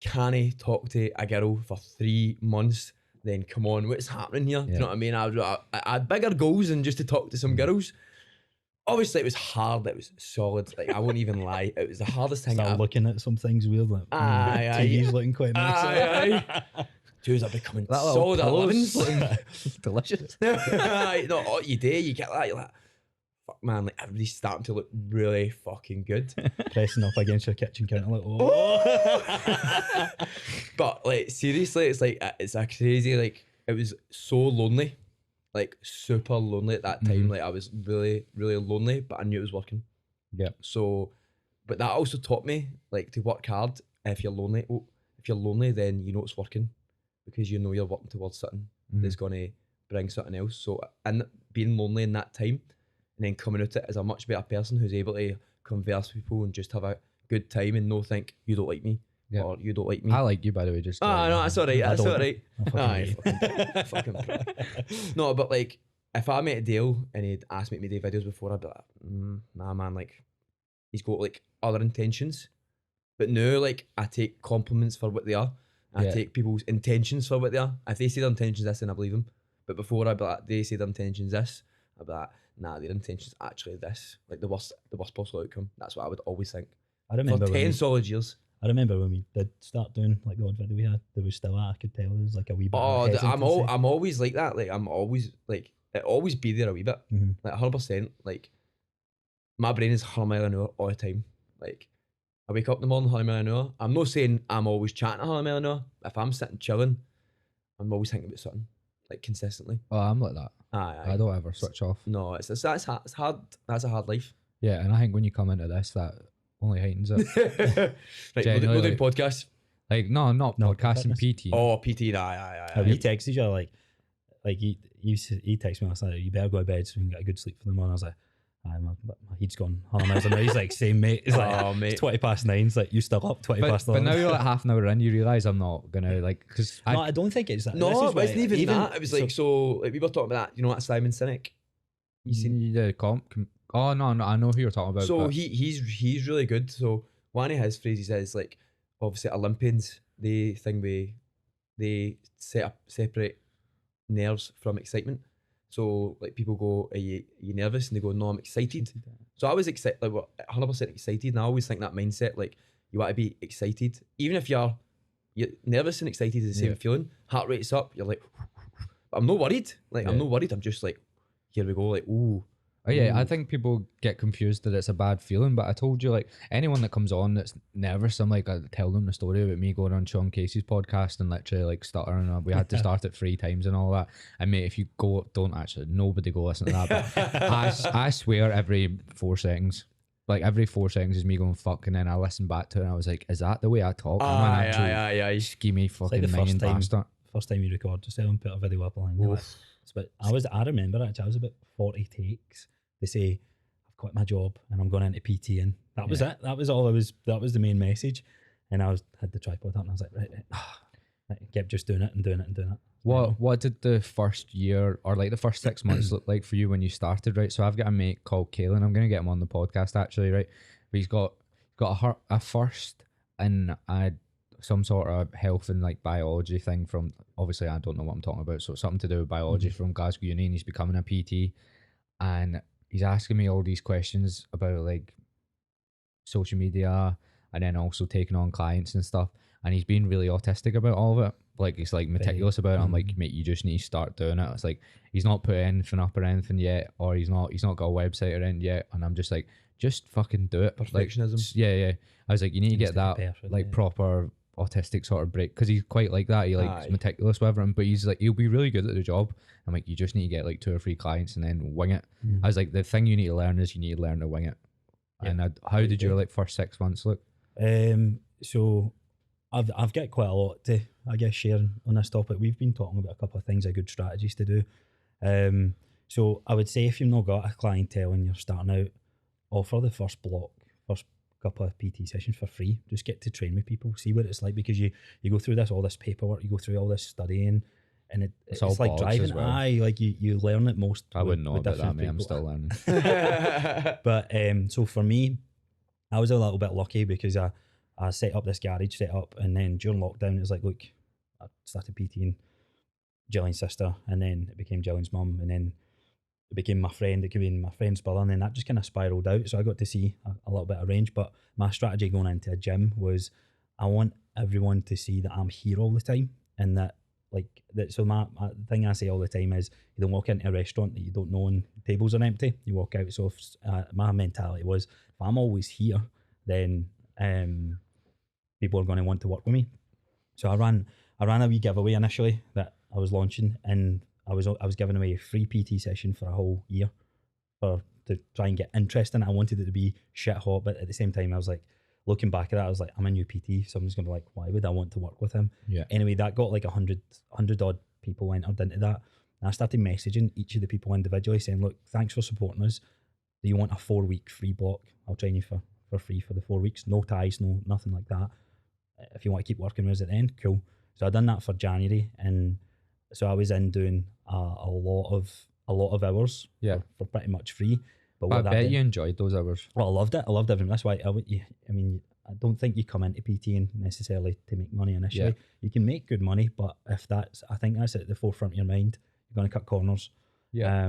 can't talk to a girl for 3 months, then come on, what's happening here? Do you know what I mean? I had bigger goals than just to talk to some girls. Obviously, it was hard. It was solid. Like, I won't even lie. It was the hardest thing. Start looking at some things weird. Like, Aye, TV's looking quite nice. Aye. Twos are becoming That little solid pillows, 11s. delicious. No, what you do, you get that, you're like, fuck man, like everybody's starting to look really fucking good. Pressing up against your kitchen counter like, oh. But like seriously, it's a crazy, like it was so lonely, like super lonely at that time. Like I was really, really lonely, but I knew it was working. Yeah. So, but that also taught me like to work hard. If you're lonely, then you know it's working, because you know you're working towards something that's gonna bring something else. So, and being lonely in that time, and then coming out it as a much better person who's able to converse with people and just have a good time and no think you don't like me or you don't like me. I like you, by the way. Just no, that's all right. That's all right. Aye, Fucking no, but like if I met Dale and he'd asked me to do videos before, I'd be like, nah, man. Like he's got like other intentions. But now, like I take compliments for what they are. I take people's intentions for what they are. If they say their intentions this, then I believe them. But before I'd be like, they say their intentions this, I'd be like, nah, their intentions actually this. Like the worst possible outcome. That's what I would always think. I remember for 10 solid years. I remember when we did start doing like the odd video we had, there was still I could tell there was like a wee bit. I'm always like that. Like I'm always like it always be there a wee bit. Like 100%. Like my brain is 100 mile an hour all the time. Like I wake up in the morning 100 mile an hour. I'm not saying I'm always chatting 100 mile an hour. If I'm sitting chilling, I'm always thinking about something like consistently. Oh, I'm like that. Aye. I don't ever switch off. No, it's hard. That's a hard life. Yeah, and I think when you come into this, that only heightens it. Right, we'll do podcasts. Like no, not podcasting, PT. Oh, PT. Aye. He texted you like he texted me last night, you better go to bed so you can get a good sleep for the morning. I was like, aye, my heat's gone 100 miles an hour. He's like, same mate. He's like, mate. It's 20 past 9. It's like, you still up 20 past 11. But now you're like half an hour in, you realise I'm not gonna like, because I don't think it's that. No, it wasn't even that. It was like, so like we were talking about that. You know that Simon Sinek? you seen the comp. Oh no, I know who you're talking about. So but he's really good. So one of his phrases is like, obviously Olympians, they separate nerves from excitement. So like people go, are you nervous? And they go, no, I'm excited. So I was excited, like 100% excited. And I always think that mindset, like you want to be excited, even if you're nervous and excited is the same feeling. Heart rate's up. You're like, I'm not worried. Like I'm not worried. I'm just like, here we go. Like, ooh. Oh yeah, I think people get confused that it's a bad feeling, but I told you, like anyone that comes on that's nervous, I'm like, I tell them the story about me going on Sean Casey's podcast and literally like stuttering. And we had to start it 3 times and all that. And mate, if you go, nobody go listen to that. But I swear every 4 seconds. Like every 4 seconds is me going fuck, and then I listen back to it and I was like, is that the way I talk? I'm an actual schemy fucking minging bastard. First time you record, just tell them put a video up online. But I remember actually I was about 40 takes. They say I've quit my job and I'm going into PT, and that was it. That was all it was. That was the main message. And I had the tripod up and I was like, right. Kept just doing it. What did the first year or like the first 6 months look like for you when you started, right? So I've got a mate called Kalen. I'm gonna get him on the podcast actually, right? But he's got a first in some sort of health and like biology thing from, obviously I don't know what I'm talking about, so it's something to do with biology from Glasgow Uni, and he's becoming a PT, and he's asking me all these questions about like social media and then also taking on clients and stuff, and he's been really autistic about all of it. Like he's like meticulous about it. I'm like, mate, you just need to start doing it. It's like he's not put anything up or anything yet, or he's not got a website or anything yet, and I'm just like, just fucking do it. Perfectionism. Like, yeah. I was like, you need to get that proper autistic sort of break, because he's quite like that. He likes meticulous with everything, but he's like, he'll be really good at the job. I'm like, you just need to get like 2 or 3 clients and then wing it. I was like, the thing you need to learn is you need to learn to wing it. And how did your like first 6 months look? So I've got quite a lot to, I guess, share on this topic. We've been talking about a couple of things, good strategies to do. So I would say if you've not got a clientele and you're starting out, offer the first couple of PT sessions for free. Just get to train with people, see what it's like, because you go through all this paperwork, you go through all this studying, and it's like driving. Well. Like you learn it most. I wouldn't know about that, mate. I'm still learning. But so for me, I was a little bit lucky because I set up this garage setup, and then during lockdown, it was like, look, I started PTing Jillian's sister, and then it became Jillian's mum, and then it became my friend, it became my friend's brother, and then that just kind of spiraled out. So I got to see a little bit of range. But my strategy going into a gym was I want everyone to see that I'm here all the time, and that like that. So my thing I say all the time is, you don't walk into a restaurant that you don't know and tables are empty. You walk out. So if, my mentality was, if I'm always here, then people are going to want to work with me. So I ran a wee giveaway initially that I was launching, and I was giving away a free PT session for a whole year to try and get interest in it. I wanted it to be shit hot, but at the same time I was like, looking back at that, I was like, I'm a new PT. Someone's going to be like, why would I want to work with him? Yeah. Anyway, that got like 100 odd people entered into that. And I started messaging each of the people individually saying, look, thanks for supporting us. Do you want a 4-week free block? I'll train you for free for the 4 weeks. No ties, no nothing like that. If you want to keep working with us at the end, cool. So I done that for January, and so I was in doing a lot of hours for pretty much free. But I bet you enjoyed those hours. Well, I loved it. I loved everything. That's why I don't think you come into PTing necessarily to make money initially. Yeah. You can make good money, but I think that's at the forefront of your mind. You're going to cut corners. Yeah.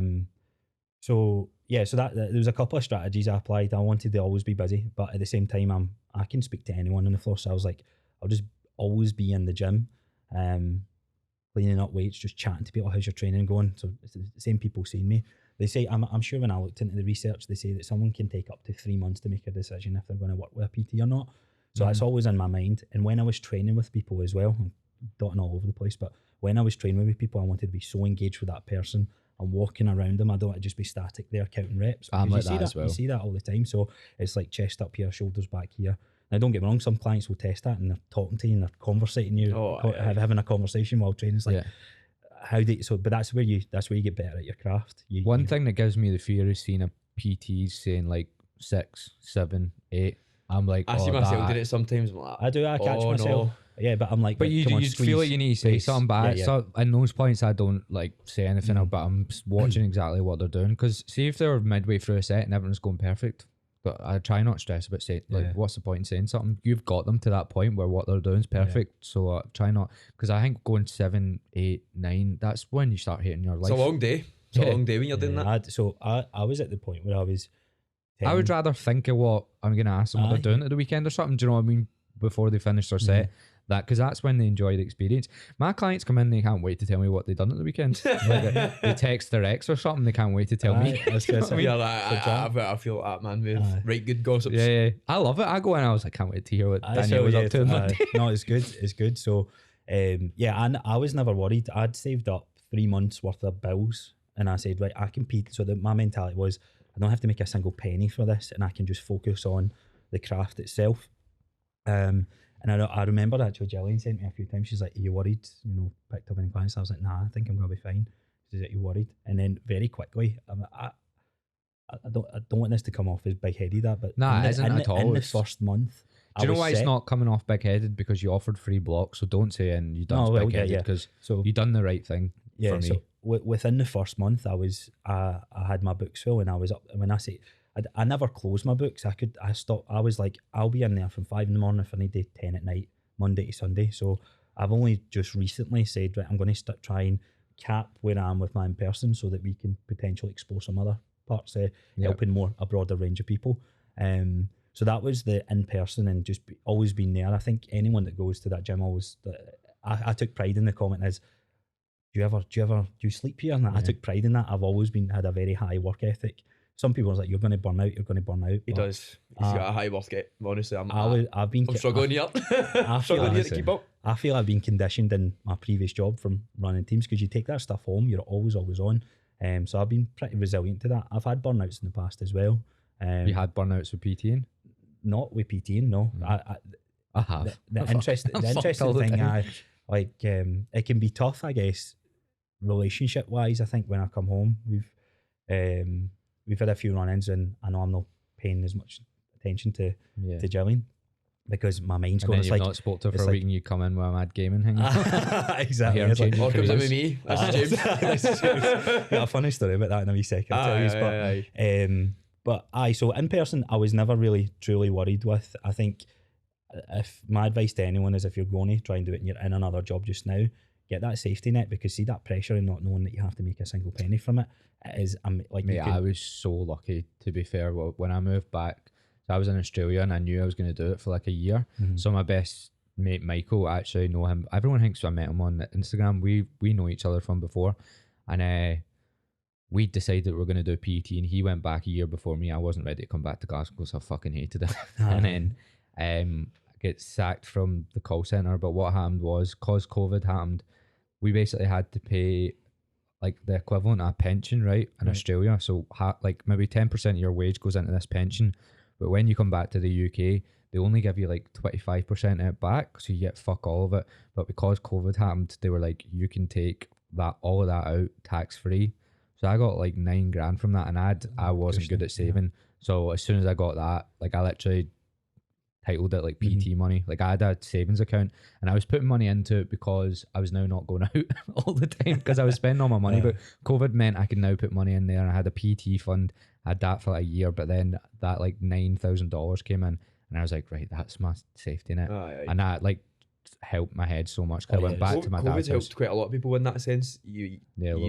So that there was a couple of strategies I applied. I wanted to always be busy, but at the same time, I can speak to anyone on the floor. So I was like, I'll just always be in the gym, cleaning up weights, just chatting to people. How's your training going? So it's the same people seeing me. They say, I'm sure when I looked into the research, they say that someone can take up to 3 months to make a decision if they're going to work with a PT or not. So that's always in my mind. And when I was training with people as well, I'm dotting all over the place, but when I was training with people, I wanted to be so engaged with that person. I'm walking around them. I don't want to just be static there counting reps. I'm like that as well. You see that all the time. So it's like chest up here, shoulders back here. Now, don't get me wrong, some clients will test that and they're talking to you and they're conversating you, having a conversation while training. It's like, but that's where you get better at your craft. One thing that gives me the fear is seeing a PT saying like 6, 7, 8. I'm like, I see myself doing it sometimes. I'm like, I catch myself. No. Yeah, but I'm like, but you feel like you need to say something back. Yeah. So in those points, I don't like say anything, but I'm watching exactly what they're doing. Because see if they're midway through a set and everyone's going perfect, but I try not to stress about saying what's the point in saying something? You've got them to that point where what they're doing is perfect. So try not, because I think going 7, 8, 9, that's when you start hating your life. It's a long day. It's a long day when you're doing that. So I was at the point where I was. I would rather think of what I'm going to ask them what they're doing at the weekend or something. Do you know what I mean? Before they finish their set. Because that's when they enjoy the experience. My clients come in, they can't wait to tell me what they've done at the weekend. Like they text their ex or something, they can't wait to tell me. I feel like that, man, with right good gossips. Yeah. I love it. I go in, I was like, can't wait to hear what Daniel was up to. No, it's good. So, and I was never worried. I'd saved up 3 months worth of bills, and I said, right, I compete. So my mentality was, I don't have to make a single penny for this, and I can just focus on the craft itself. And I remember actually Jillian sent me a few times. She's like, are you worried? Picked up any clients. I was like, nah, I think I'm going to be fine. She's like, you worried? And then very quickly, I don't want this to come off as big-headed, but it isn't at all. In the first month, do you know why it's not coming off big-headed? Because you offered free blocks, so don't say you done big-headed, because you done the right thing for me. So within the first month, I had my books full, and I was up. When I say I never closed my books. I stopped. I was like, I'll be in there from 5 in the morning if I need to 10 at night, Monday to Sunday. So I've only just recently said, right, I'm going to try and cap where I am with my in-person so that we can potentially explore some other parts, helping a broader range of people. So that was the in-person, and just always been there. I think anyone that goes to that gym I took pride in the comment is, do you sleep here? And I took pride in that. I've always had a very high work ethic. Some people are like, you're going to burn out. He does. He's got a high worth get. Honestly, I'm struggling here. I'm struggling here to keep up. I feel I've been conditioned in my previous job from running teams, because you take that stuff home, you're always on. So I've been pretty resilient to that. I've had burnouts in the past as well. You had burnouts with PTing? Not with PTing, no. I have. The interesting thing, it can be tough, I guess, relationship wise. I think when I come home, we've had a few run-ins, and I know I'm not paying as much attention to Jillian, because my mind's going. And then you've not spoke to her for a week, and you come in with a mad gaming thing. Exactly. What comes in with me? That's James. Got a funny story about that in a wee second. So in person, I was never really truly worried with. I think if my advice to anyone is, if you're going to try and do it and you're in another job just now, get that safety net, because see that pressure and not knowing that you have to make a single penny from it. I was so lucky, to be fair. When I moved back, so I was in Australia and I knew I was going to do it for like a year. So my best mate Michael, actually know him. Everyone thinks I met him on Instagram. We know each other from before, and we decided we were going to do PT, and he went back a year before me. I wasn't ready to come back to Glasgow, so I fucking hated it. And then get sacked from the call centre. But what happened was, cause COVID happened, we basically had to pay like the equivalent of a pension, right, in Australia. So like maybe 10% of your wage goes into this pension, but when you come back to the UK, they only give you like 25% of it back, so you get fuck all of it. But because COVID happened, they were like, you can take all of that out tax free. So I got like 9 grand from that, and I wasn't good at saving. So as soon as I got that, like I literally titled it like PT money. Like I had a savings account, and I was putting money into it because I was now not going out all the time because I was spending all my money. But COVID meant I could now put money in there. I had a PT fund. I had that for like a year, but then that like $9,000 came in, and I was like, right, that's my safety net. And that like helped my head so much because I went back to my dad's house. COVID helped quite a lot of people in that sense. You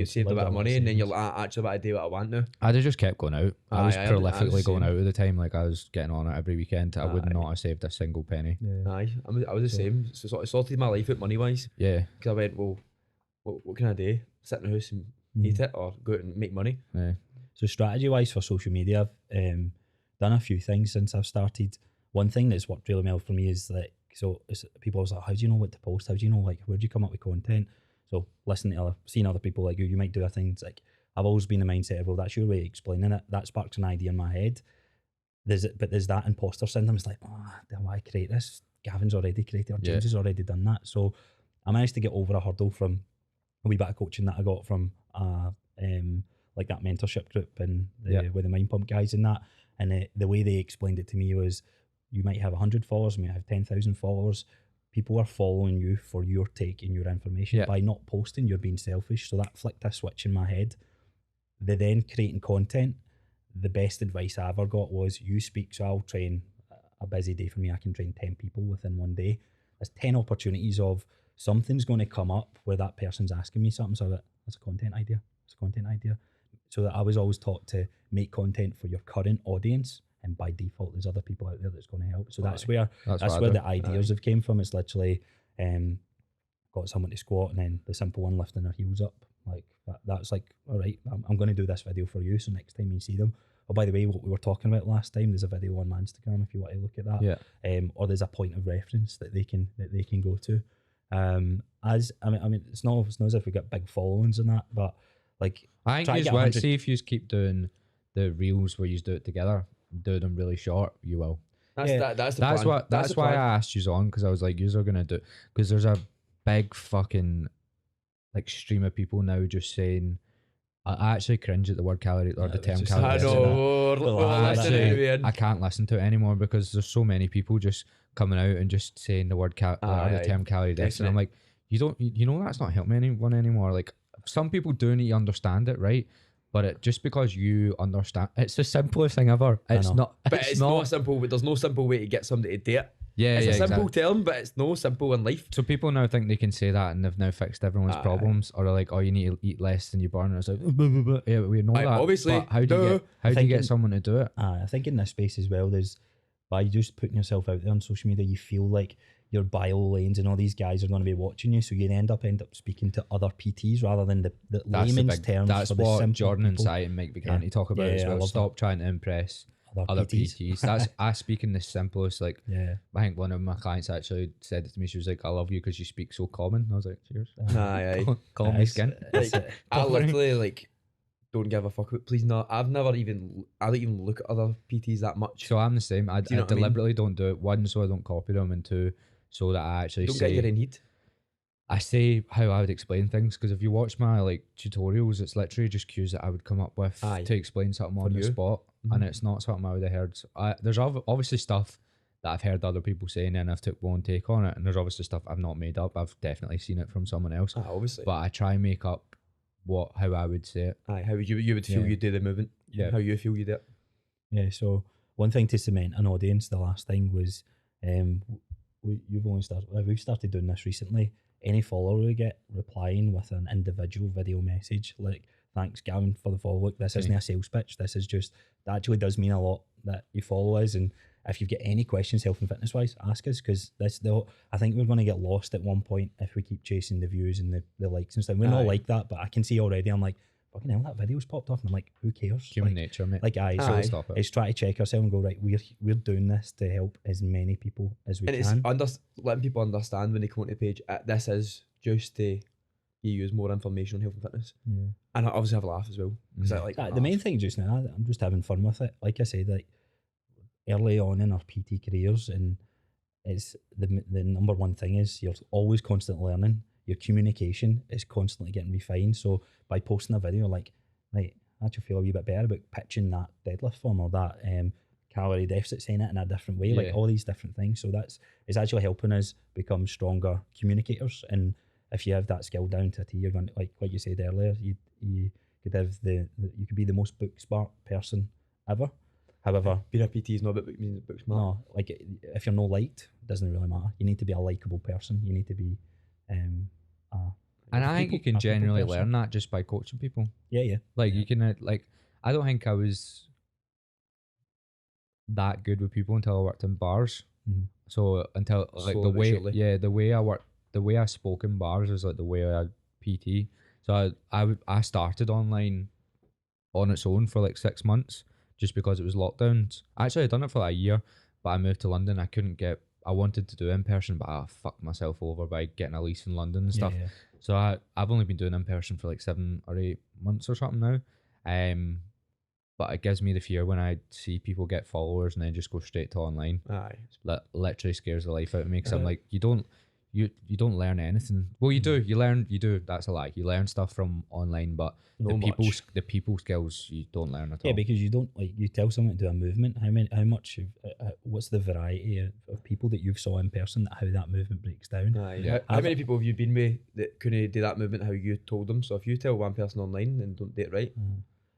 saved a bit of money, and then you're like, actually, I do what I want now. I just kept going out. I was prolifically going out at the time. Like I was getting on it every weekend. I would not have saved a single penny. I was the same. So sort of sorted my life out money wise. Yeah. Because I went, well, what can I do? Sit in the house and eat it, or go out and make money? Yeah. So strategy wise for social media, I've done a few things since I've started. One thing that's worked really well for me is that, so people always like, how do you know what to post? How do you know, like, where do you come up with content? So listening to seeing other people like you might do a thing. It's like, I've always been the mindset of, well, that's your way of explaining it. That sparks an idea in my head. There's that imposter syndrome. It's like, why create this? Gavin's already created, or James has already done that. So I managed to get over a hurdle from a wee bit of coaching that I got from like that mentorship group and with the Mind Pump guys and that. And the way they explained it to me was, you might have 100 followers, you might have 10,000 followers. People are following you for your take and your information. By not posting, you're being selfish. So that flicked a switch in my head. The then creating content, the best advice I ever got was, you speak. So I'll train a busy day for me. I can train 10 people within one day. There's 10 opportunities of something's going to come up where that person's asking me something. So that's a content idea. It's a content idea. So that I was always taught to make content for your current audience, and by default there's other people out there that's going to help. So that's where the ideas have came from. It's literally got someone to squat, and then the simple one lifting their heels up. Like that's like, all right, I'm going to do this video for you, so next time you see them. Oh, by the way, what we were talking about last time, there's a video on my Instagram if you want to look at that. Or there's a point of reference that they can go to. I mean it's not as if we got big followings and that, but like, I think you see if you keep doing the reels where you do it together, do them really short, you will. That's why I asked you on, because I was like, you are gonna do, because there's a big fucking like stream of people now just saying, I actually cringe at the word calorie or the term calorie. I can't listen to it anymore because there's so many people just coming out and just saying the word or the term calorie deficit. And I'm like, you know that's not helping anyone anymore. Like, some people do need to understand it, right? But just because you understand, it's the simplest thing ever. It's not. But it's not simple. There's no simple way to get somebody to do it. It's a simple term, but it's no simple in life. So people now think they can say that and they've now fixed everyone's problems, or they're like, oh, you need to eat less than you burn. And it's like, yeah, we know that. Obviously, but how do you get someone to do it? I think in this space as well, there's, by just putting yourself out there on social media, you feel like your bio lanes and all these guys are going to be watching you, so you end up speaking to other PTs rather than the layman's terms. That's for what the Jordan people. and Sai and Mike Viganti talk about as well. Stop trying to impress other PTs. That's I speak in the simplest. Like, I think one of my clients actually said it to me. She was like, "I love you because you speak so common." I was like, "Cheers." Call me skin. I literally like don't give a fuck about pleasing. I don't even look at other PTs that much. So I'm the same. I deliberately don't do it. One, so I don't copy them, and two, so that I actually don't get your own heat. I say how I would explain things, because if you watch my like tutorials, it's literally just cues that I would come up with to explain something on the spot, and it's not something I would have heard. So there's obviously stuff that I've heard other people saying and I've took one take on it, and there's obviously stuff I've not made up. I've definitely seen it from someone else. Obviously, but I try and make up how I would say it. How you would feel you do the movement. How you feel you do it. Yeah. So one thing to cement an audience, the last thing was, we've started doing this recently. Any follower we get replying with an individual video message like, thanks Gavin for the follow. Look, this isn't a sales pitch. This is just, that actually does mean a lot that you follow us, and if you've got any questions, health and fitness wise, ask us, because I think we're going to get lost at one point if we keep chasing the views and the likes and stuff. We're not like that, but I can see already. I'm like, fucking hell, that video's popped off, and I'm like, who cares? Human nature, mate. Like, so it's try to check ourselves and go, right, we're doing this to help as many people as we can. And it's letting people understand when they come onto the page, this is just to use more information on health and fitness. Yeah. And I obviously have a laugh as well. The main thing just now, I'm just having fun with it. Like I said, like early on in our PT careers, and it's the number one thing is you're always constantly learning. Your communication is constantly getting refined. So by posting a video, like, right, I actually feel a wee bit better about pitching that deadlift form or that calorie deficit, saying it in a different way, like all these different things. So it's actually helping us become stronger communicators. And if you have that skill down to a T, you're going to, like you said earlier, you could have you could be the most book smart person ever. However, being a PT is not about being book smart. No, like if you're not liked, it doesn't really matter. You need to be a likable person. You need to be and I think you can generally learn that just by coaching people. Yeah. Like you can like, I don't think I was that good with people until I worked in bars. Mm-hmm. So until like the way I spoke in bars is like the way I PT. So I started online on its own for like 6 months just because it was lockdowns. Actually, I'd done it for like a year, but I moved to London. I wanted to do in person, but I fucked myself over by getting a lease in London and stuff. Yeah. So I've only been doing in person for like 7 or 8 months or something now. But it gives me the fear when I see people get followers and then just go straight to online. Aye. Literally scares the life out of me, because I'm like, you don't learn anything. Well, you do. You do. That's a lie. You learn stuff from online, but the people skills you don't learn at all. Yeah, because you don't, like, you tell someone to do a movement. What's the variety of people that you've saw in person, how that movement breaks down? How many people have you been with that couldn't do that movement how you told them? So if you tell one person online and don't do it right.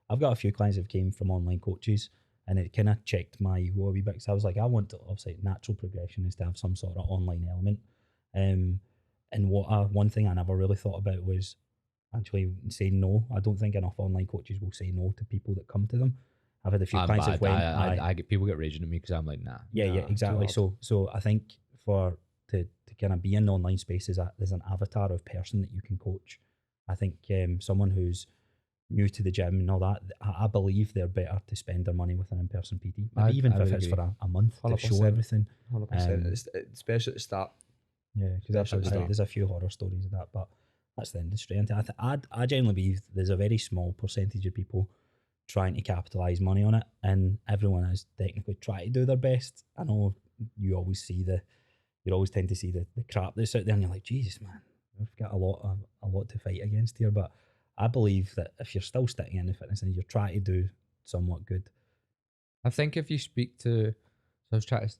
I've got a few clients that came from online coaches, and it kind of checked my ego a wee bit, because I was like, I want to, obviously, natural progression is to have some sort of online element. And one thing I never really thought about was actually saying no. I don't think enough online coaches will say no to people that come to them. I've had a few clients that went. I get people get raging at me because I'm like, nah. Yeah, exactly. So I think to kind of be in the online space there's an avatar of person that you can coach. I think someone who's new to the gym and all that, I believe they're better to spend their money with an in-person PT. Maybe even if it's for a month 100%. To show everything. 100%. Especially at the start. Yeah, because there's a few horror stories of that, but that's the industry. And I genuinely believe there's a very small percentage of people trying to capitalise money on it, and everyone is technically trying to do their best. I know you always tend to see the crap that's out there, and you're like, Jesus, man, we've got a lot to fight against here. But I believe that if you're still sticking in the fitness and you're trying to do somewhat good, I think if you speak to, so I was trying to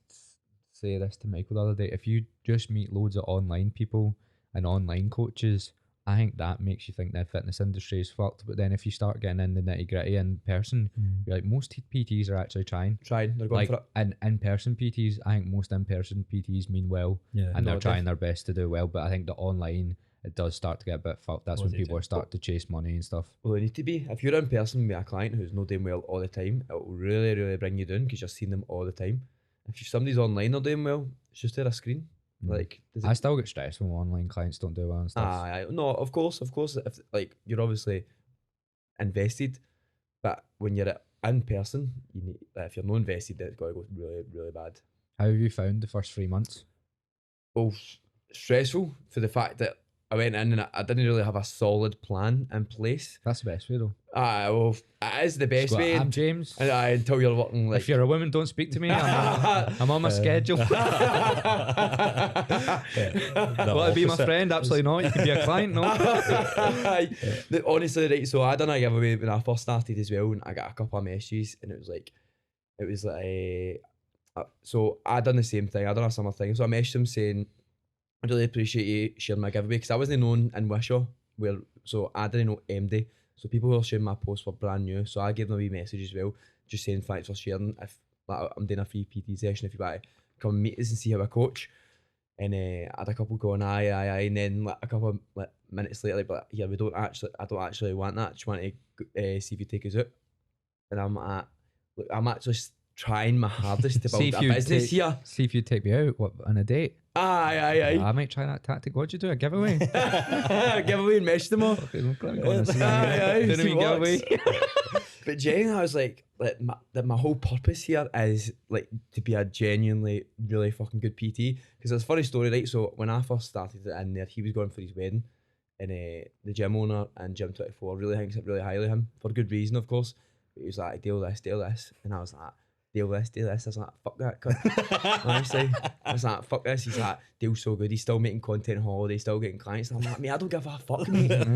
say this to Michael the other day, if you just meet loads of online people and online coaches, I think that makes you think the fitness industry is fucked. But then if you start getting in the nitty gritty in person, you're like, most PTs are actually trying. They're going for it. And in-person PTs, I think most in-person PTs mean well, and they're trying their best to do well. But I think the online, it does start to get a bit fucked. That's when people are starting to chase money and stuff. Well, they need to be. If you're in person with a client who's not doing well all the time, it will really, really bring you down because you're seeing them all the time. If somebody's online not doing well, it's just there a screen. Like, I still get stressed when online clients don't do well and stuff. No, of course. If like you're obviously invested, but when you're in person, you need, if you're not invested, it's got to go really, really bad. How have you found the first 3 months? Well, stressful for the fact that I went in and I didn't really have a solid plan in place. That's the best way though. Well, it is the best way. I'm James. Until you're working like... If you're a woman, don't speak to me. I'm on my schedule. Want to be my friend? Absolutely not. You can be a client, no? Honestly, right, so I done a giveaway when I first started as well, and I got a couple of messages, and it was like, so I done the same thing. I done a similar thing. So I messaged them saying, I really appreciate you sharing my giveaway, because I wasn't known in Wishaw, so I didn't know MD. So people who were sharing my posts were brand new. So I gave them a wee message as well, just saying thanks for sharing. If I'm doing a free PT session, if you want to come meet us and see how I coach. And I had a couple going, aye. And then like a couple of minutes later, like, yeah, I don't actually want that. Just want to see if you take us out. And I'm actually trying my hardest to build a business here. See if you take me out on a date. Aye. I might try that tactic. What'd you do? A giveaway? Giveaway and message them all. Giveaway. But genuinely, I was like my whole purpose here is like to be a genuinely really fucking good PT. Because it's a funny story, right? So when I first started in there, he was going for his wedding, and the gym owner and Gym 24 really thinks really highly of him for good reason, of course. But he was like, deal this, and I was like, deal this. I was like, fuck that cunt. Honestly, I was like, fuck this. He's like, deal's so good. He's still making content on holiday, still getting clients. And I'm like, mate, I don't give a fuck, mate. I was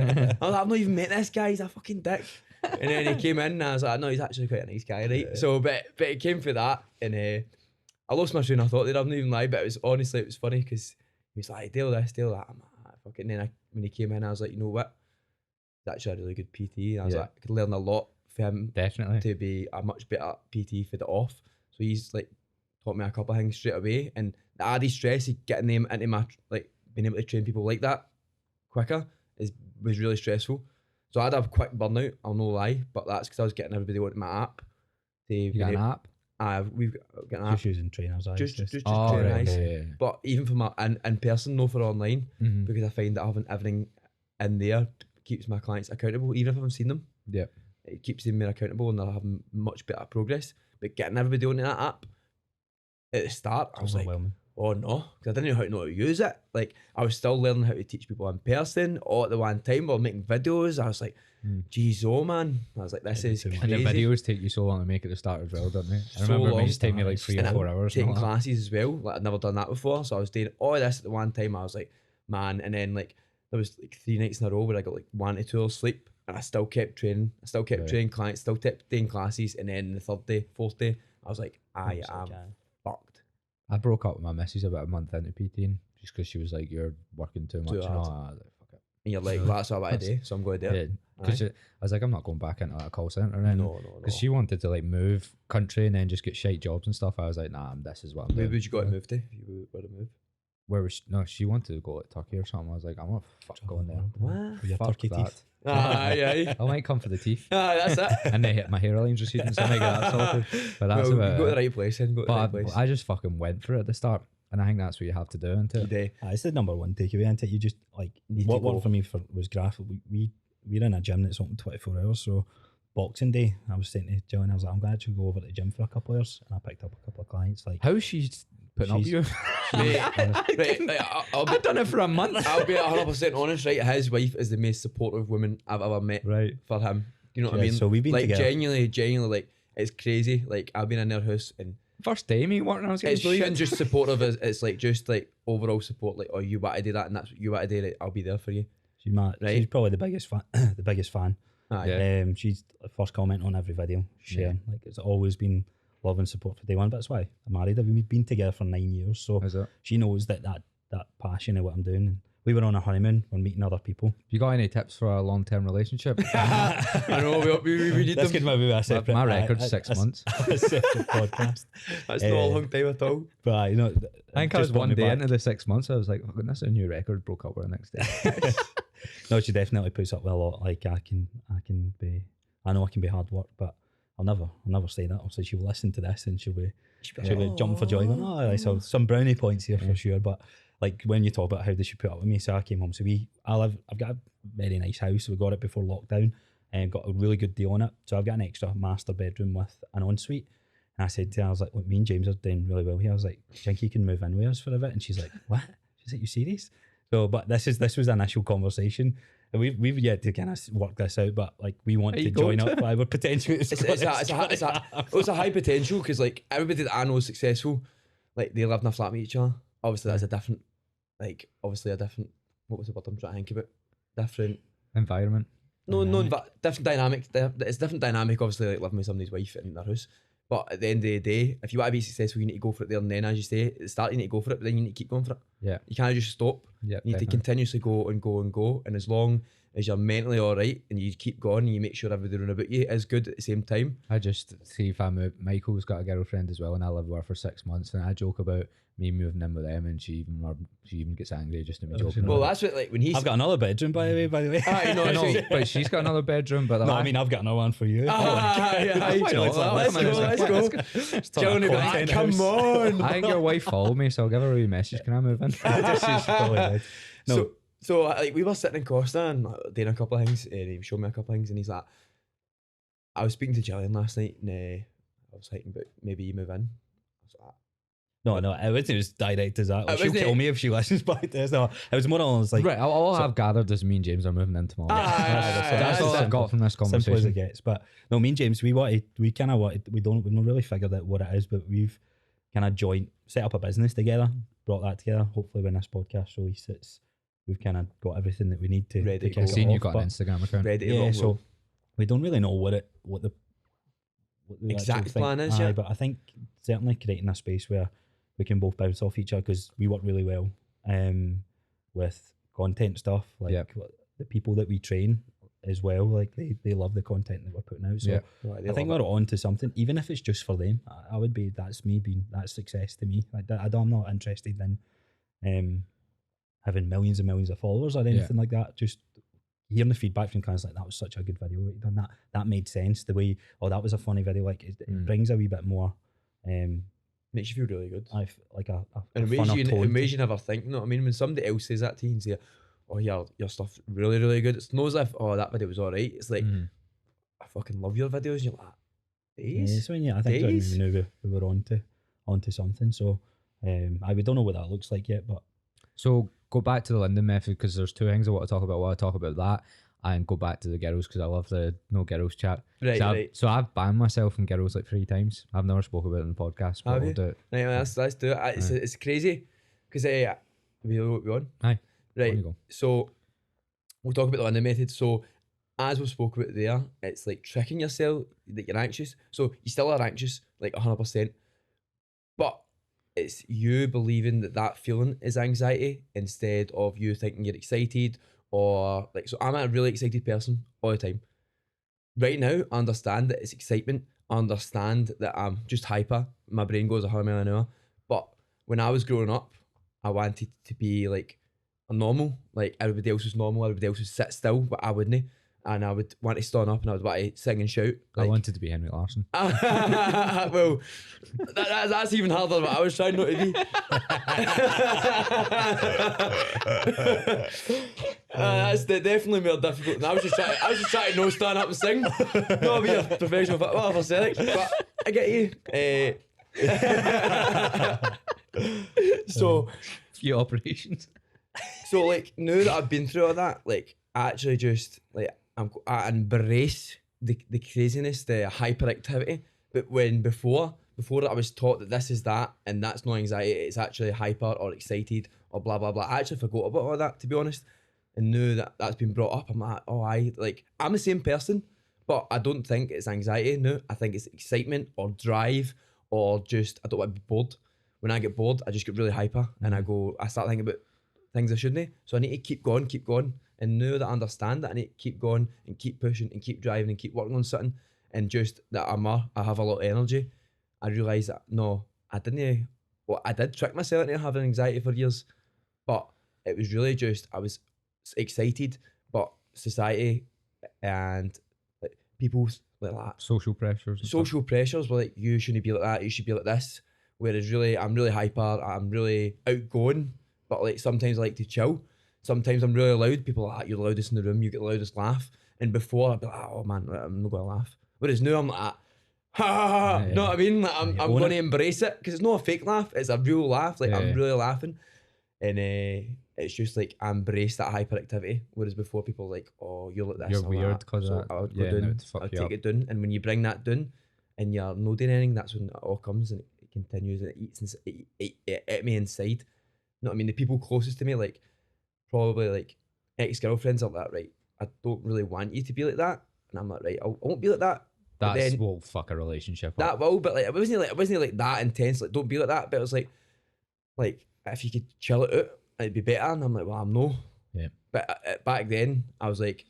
like, I've not even met this guy. He's a fucking dick. And then he came in and I was like, no, he's actually quite a nice guy, right? So, but it came for that. And I lost my train of thought there. I've not even lied, but it was funny because he was like, deal this, deal that. I'm like, fucking. And then when he came in, I was like, you know what? He's actually a really good PT. And I was like, I could learn a lot for him. Definitely. To be a much better PT for the off. So he's like taught me a couple of things straight away. And the added stress of getting them into my, like, being able to train people like that quicker was really stressful. So I had a quick burnout, I'll no lie, but that's because I was getting everybody onto my app. You got an app? We've got an app. Just using trainers, Just oh, trainers. right, yeah. But even for my in person, no for online, because I find that having everything in there keeps my clients accountable, even if I haven't seen them. Yeah. It keeps them more accountable and they're having much better progress. But getting everybody onto that app at the start, I was like, oh no, because I didn't know how to use it. Like, I was still learning how to teach people in person all at the one time while making videos. I was like, geez, oh man. I was like, this is crazy. And the videos take you so long to make at the start as well, don't they? I remember it used to take me like 3 or 4 hours. Taking classes as well. Like, I'd never done that before. So I was doing all this at the one time. I was like, man. And then like, there was like 3 nights in a row where I got like 1 to 2 hours sleep. And I still kept training. I still kept training clients, still kept doing classes. And then the 3rd day, 4th day, I was like, I am fucked. I broke up with my missus about a month into PTing just because she was like, you're working too much. And all. I was like, fuck it. And you're like, well, that's all I do, so I'm going there. Yeah, because I was like, I'm not going back into a call centre. No. Because she wanted to like move country and then just get shite jobs and stuff. I was like, nah, this is what I'm doing. Where would you got to move to if you were to move? Where was she? No, she wanted to go to Turkey or something. I was like, I'm not going there. What? Your fuck turkey that. teeth. Yeah. I might come for the teeth. That's it. And my hairline's receding, so I might get that sorted. But that's well, about go to it. the right place then. Go to the right place. I just fucking went for it at the start. And I think that's what you have to do, isn't it? It's the number one takeaway, isn't it? You just like what worked for me was graphic. We're in a gym that's open 24 hours. So Boxing Day, I was saying to John, I was like, I'm glad to go over to the gym for a couple of hours, and I picked up a couple of clients. Like, how is she putting up you? I've done it for a month. I'll be 100% honest, right? His wife is the most supportive woman I've ever met. Right. For him, you know what I mean? So we've been like together. genuinely, like it's crazy. Like I've been in their house and. First day me working, I was getting it's not even just supportive, it's like just like overall support, like, oh, you want to do that and that's what you want to do, like, I'll be there for you. She's mad. Right? She's probably the biggest fan. The biggest fan. She's the first comment on every video, sharing. Like, it's always been love and support for day one. But that's why I'm married. We've been together for 9 years, so she knows that passion of what I'm doing. And we were on a honeymoon. We're meeting other people. You got any tips for a long-term relationship? I know we need That's them. Good. My record's 6 months. A separate podcast. That's not a long time at all. But you know, I think I was 1 day into the 6 months. I was like, oh, this is a new record. Broke up with her the next day. No, she definitely puts up with a lot. Like I know I can be hard work, but I'll never say that. Obviously, she will listen to this and she'll be jumping for joy. Going, oh, so some brownie points here for sure. But like when you talk about how does she put up with me, so I came home. So I've got a very nice house. We got it before lockdown and got a really good deal on it. So I've got an extra master bedroom with an ensuite. And I said to her, I was like, look, me and James are doing really well here. I was like, do you think you can move in with us for a bit? And she's like, what? She's like, you serious? So, but this was the initial conversation. And we've yet to kind of work this out, but like we want to join up. We're potentially it's a high potential because like everybody that I know is successful, like they live in a flat with each other. Obviously, that's a different, what was the word I'm trying to think about? Different environment. Different dynamic. It's a different dynamic, obviously, like living with somebody's wife in their house. But at the end of the day, if you want to be successful, you need to go for it there and then, as you say, at the start you need to go for it, but then you need to keep going for it. Yeah. You can't just stop. Yeah. You need to continuously go and go and go. And as long is you're mentally all right and you keep going and you make sure everything around about you is good at the same time. I just see if Michael's got a girlfriend as well, and I live with her for 6 months, and I joke about me moving in with them, and she even gets angry just at me joking. Well, that's what, like, when he's... I've got another bedroom, by the way. I know, but she's got another bedroom. But no, I mean, I've got another one for you. Let's go. Come on. I think your wife followed me, so I'll give her a wee message. Can I move in? No. So like, we were sitting in Costa and doing a couple of things, and he showed me a couple of things, and he's like, I was speaking to Gillian last night, and I was thinking about maybe you move in. I was like, No, it wasn't as direct as that. She'll kill me if she listens back to this. No, it was more on like... Right, all I've gathered is me and James are moving in tomorrow. That's all I've got from this conversation. Simple as it gets. But no, me and James, we've not really figured out what it is, but we've kind of set up a business together, brought that together. Hopefully when this podcast releases, we've kind of got everything that we need to ready. I've seen you've got an Instagram account. Ready to yeah, so we don't really know what the exact plan is yet. But I think certainly creating a space where we can both bounce off each other, because we work really well with content stuff, like the people that we train as well, like they love the content that we're putting out. So I think we're on to something, even if it's just for them. That's success to me. I'm not interested in having millions and millions of followers or anything like that. Just hearing the feedback from clients, like, that was such a good video, what you done, that made sense, the way, that was a funny video, like it brings a wee bit more makes you feel really good. And ways you never think, you know what I mean? When somebody else says that to you and say, oh yeah, your stuff's really, really good, it's not as if, oh, that video was alright. It's like, I fucking love your videos. And you're like, days? Yeah, so I think we knew we were onto something. So we don't know what that looks like yet, but... So go back to the Linden Method, because there's two things I want to talk about. I want to talk about that and go back to the girls, because I love the no girls chat. So I've banned myself from girls like 3 times. I've never spoke about it in the podcast, but I'll do it. Right, let's do it. It's crazy, because we on? Aye. Right, so we'll talk about the Linden Method. So as we spoke about there, it's like tricking yourself that you're anxious. So you still are anxious, like 100%, but it's you believing that feeling is anxiety instead of you thinking you're excited. Or like, so I'm a really excited person all the time. Right now, I understand that it's excitement. I understand that I'm just hyper. My brain goes 100 miles an hour. But when I was growing up, I wanted to be like a normal. Like everybody else was normal. Everybody else would sit still, but I wouldn't. And I would want to stand up and I would want to sing and shout. I wanted to be Henry Larson. Well, that's even harder than what I was trying not to be. That's definitely more difficult. And I was just trying to no stand up and sing, not be a professional footballer for Celtic. But I get you. So few operations. So like, now that I've been through all that, like, I actually just like I embrace the craziness, the hyperactivity. But when before I was taught that this is that and that's no anxiety, it's actually hyper or excited or blah blah blah. I actually forgot about all that, to be honest. And now that that's been brought up, I'm like, I'm the same person, but I don't think it's anxiety now. I think it's excitement or drive, or just I don't want to be bored. When I get bored, I just get really hyper and I start thinking about things I shouldn't. So I need to keep going. And now that I understand that, I need to keep going and keep pushing and keep driving and keep working on something, and just that I have a lot of energy. I realise that I did trick myself into having anxiety for years, but it was really just I was excited, but society and like people like that, social pressures were like, you shouldn't be like that, you should be like this. Whereas really, I'm really hyper, I'm really outgoing, but like sometimes I like to chill. Sometimes I'm really loud. People are like, you're the loudest in the room, you get the loudest laugh. And before I'd be like, oh man, I'm not gonna laugh. Whereas now I'm like, ha ha ha. You know what I mean? Like, I'm gonna embrace it, because it's not a fake laugh, it's a real laugh. Like I'm really laughing. And it's just like I embrace that hyperactivity. Whereas before people were like, oh, you're like this. You're weird because so I would go down, I'd take it down. And when you bring that down and you're not doing anything, that's when it all comes and it continues and it eats at me inside. You know what I mean? The people closest to me, like probably like ex-girlfriends are like, right, I don't really want you to be like that. And I'm like, right, I won't be like that. That will fuck a relationship that up. Will, but like it wasn't like that intense, like don't be like that. But it was like if you could chill it out, it'd be better. And I'm like, well, I'm no. Yeah. But back then, I was like,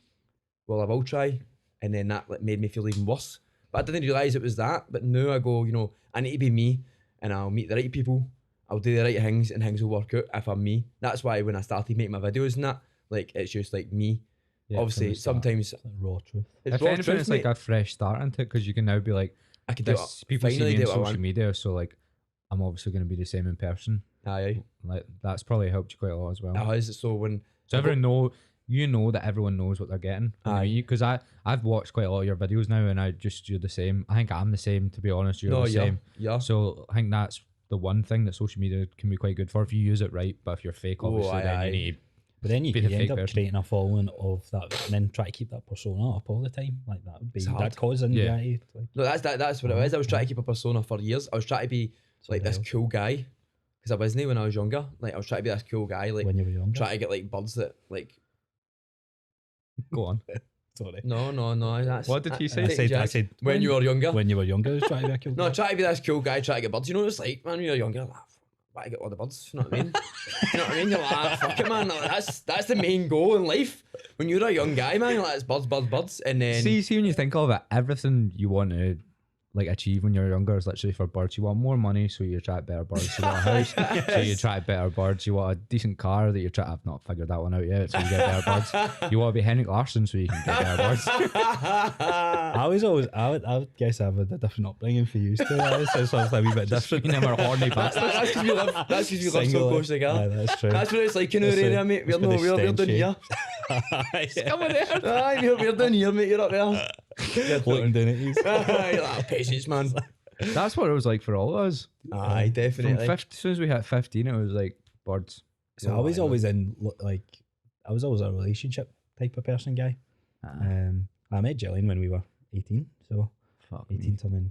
well, I will try. And then that like, made me feel even worse. But I didn't realise it was that. But now I go, you know, I need to be me, and I'll meet the right people. I'll do the right things, and things will work out if I'm me. That's why when I started making my videos and that, like, it's just like me. Yeah, obviously, sometimes It's like raw truth. it's if raw anything, truth, it's like mate. a fresh start into it, because you can now be like, I can do this, it. people see Finally me on do what I social want. media, so like, I'm obviously going to be the same in person. Aye, Like, that's probably helped you quite a lot as well. aye. So when So everyone know, you know that everyone knows what they're getting. Aye. Because I've watched quite a lot of your videos now, and you're the same. I think I'm the same, to be honest. You're the same. yeah. So I think that's the one thing that social media can be quite good for if you use it right. But if you're fake, obviously, then you need. But then you Be the end fake up person. creating a following of that, and then try to keep that persona up all the time. Like that would be It's hard. that cause anxiety. Like, No, that's what it is. I was trying to keep a persona for years. I was trying to be like this cool guy, because I wasn't when I was younger. Like I was trying to be this cool guy, like when you were younger. trying to get like birds that like. Go on. Sorry. No. That's, What did he say? I said when you were younger. When you were younger, I was trying to be a cool No, guy. try to be this cool guy, try to get birds. You know what it's like, man, when you're younger, like, why get all the birds? You know what I mean? You know what I mean? You're like, fuck it, man. Like, that's the main goal in life. When you're a young guy, man, you're like, it's birds. And then... See when you think of it, everything you want to like achieve when you're younger is literally for birds. You want more money, so you try to better birds. You want a house, so you try to better birds. You want a decent car that you try. I've not figured that one out yet, so you get better birds. You want to be Henrik Larsson, so you can get better birds. I would guess I've had a different upbringing for you. So it's like a wee bit different. You never horny bastards. That's because we live, so Single, close together. Aye, that's true. That's what it's like in our That's area, it. mate. We're That's where the down stench here. Come on there. Aye, we're down here, mate. You're up there. Looking down at you. Aye, you're like, patience, man. That's what it was like for all of us. Aye, From definitely. as soon as we hit 15, it was like birds. So I was always in like I was always a relationship type of person guy. I met Jillian when we were 18, so Fuck 18 turning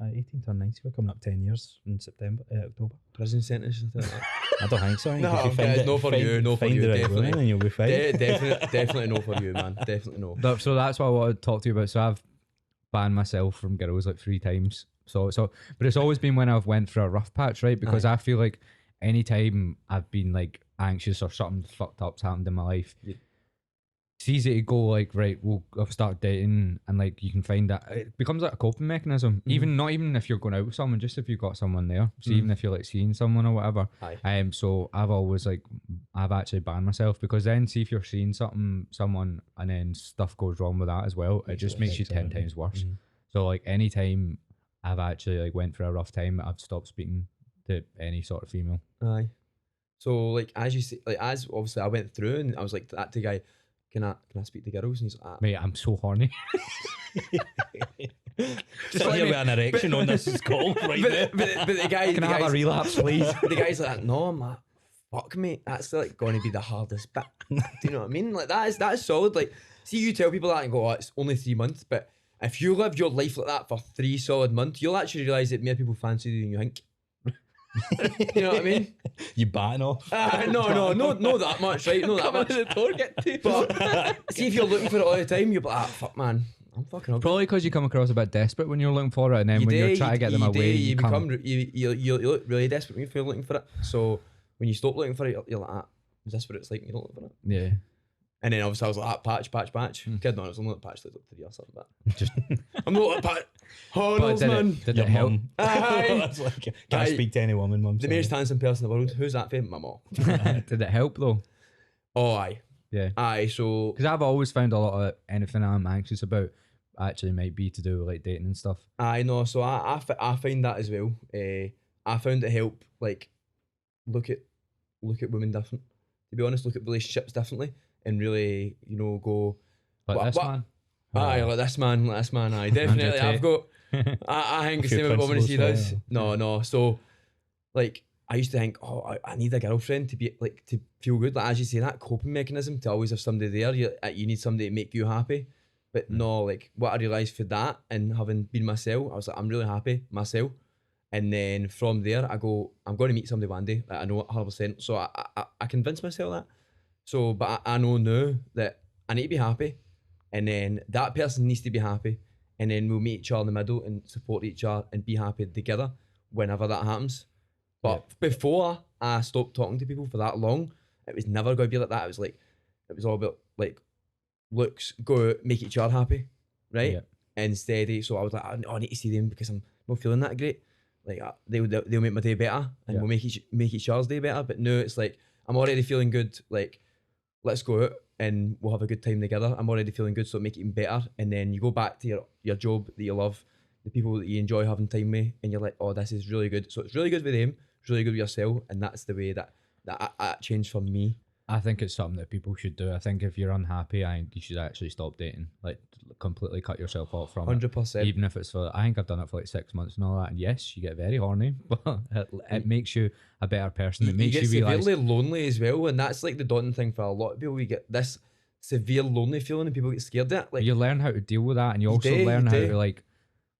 18 turned 19. We're coming up 10 years in October. Prison sentence. I don't think so. I think No, if you find guys, it, no for find, you, no for find you, the right definitely. woman and you'll be fine. Definitely no for you, man. Definitely no. So that's what I wanted to talk to you about. So I've banned myself from girls like 3 times. So but it's always been when I've went through a rough patch, right? Because I feel like anytime I've been like anxious or something fucked up's happened in my life, it's easy to go like, right, I'll start dating, and like you can find that it becomes like a coping mechanism. Not even if you're going out with someone, just if you've got someone there. So even if you're like seeing someone or whatever. So I've actually banned myself, because then see if you're seeing someone and then stuff goes wrong with that as well, it just makes you 10 times worse. So like anytime I've actually like went through a rough time, I've stopped speaking to any sort of female. Aye. So like as you say, like as obviously I went through and I was like that to guy, can I speak to girls? And he's like, Mate, I'm so horny. Just like with an erection on this is called right there. but the guy, Can I have a relapse, please? the guy's like, no, I'm like, fuck mate, that's like going to be the hardest bit. Do you know what I mean? Like that is solid. Like, see, you tell people that and go, oh, it's only 3 months, but if you live your life like that for 3 solid months, you'll actually realise that more people fancy you than you think. You know what I mean? You batting off. No, that much, right? No, that much. But see, if you're looking for it all the time, you're like, fuck, man, I'm fucking ugly. Probably because you come across a bit desperate when you're looking for it, and then when you're trying to get them away, you can't. become you look really desperate when you're looking for it. So when you stop looking for it, you're like, is this what it's like? And you don't look for it. Yeah. And then obviously I was like, patch. Kidding on, it was only like patch like 3 or something, but Just. I'm not like patch. Oh, But man. did Your it help? mum. Aye. That's like, can't Aye. speak to any woman, mum. The most handsome person in the world. Who's that for? My mom. Did it help though? Oh, aye. Yeah. Aye, so... Because I've always found a lot of anything I'm anxious about actually might be to do with like dating and stuff. I know, so I find that as well. I found it help, like, look at women different. To be honest, look at relationships differently, and really, you know, go. Like man. Aye, like this man, aye, definitely. I've got. I think the Few same about women as he principles does. there. No. So, like, I used to think, oh, I need a girlfriend to be like to feel good. Like as you say, that coping mechanism to always have somebody there. You need somebody to make you happy. But no, like what I realised for that and having been myself, I was like, I'm really happy myself. And then from there, I go, I'm going to meet somebody one day. Like I know 100%. So I convinced myself that. So, but I know now that I need to be happy, and then that person needs to be happy, and then we'll meet each other in the middle and support each other and be happy together whenever that happens. But before I stopped talking to people for that long, it was never going to be like that. It was like, it was all about like looks, go out, make each other happy, right? Yeah. And steady. So I was like, I need to see them because I'm not feeling that great. Like they'll make my day better, and we'll make each other's day better. But no, it's like I'm already feeling good. Like let's go out and we'll have a good time together. I'm already feeling good, so make it even better. And then you go back to your job that you love, the people that you enjoy having time with, and you're like, oh, this is really good. So it's really good with them, it's really good with yourself, and that's the way that changed for me. I think it's something that people should do. I think if you're unhappy, I think you should actually stop dating. Like completely cut yourself off from 100%. it. Even if it's for, I think I've done it for like 6 months and all that. And yes, you get very horny, but it makes you a better person. It makes you get realize severely lonely as well, and that's like the daunting thing for a lot of people. You get this severe lonely feeling, and people get scared of it. Like you learn how to deal with that, and you also learn how to like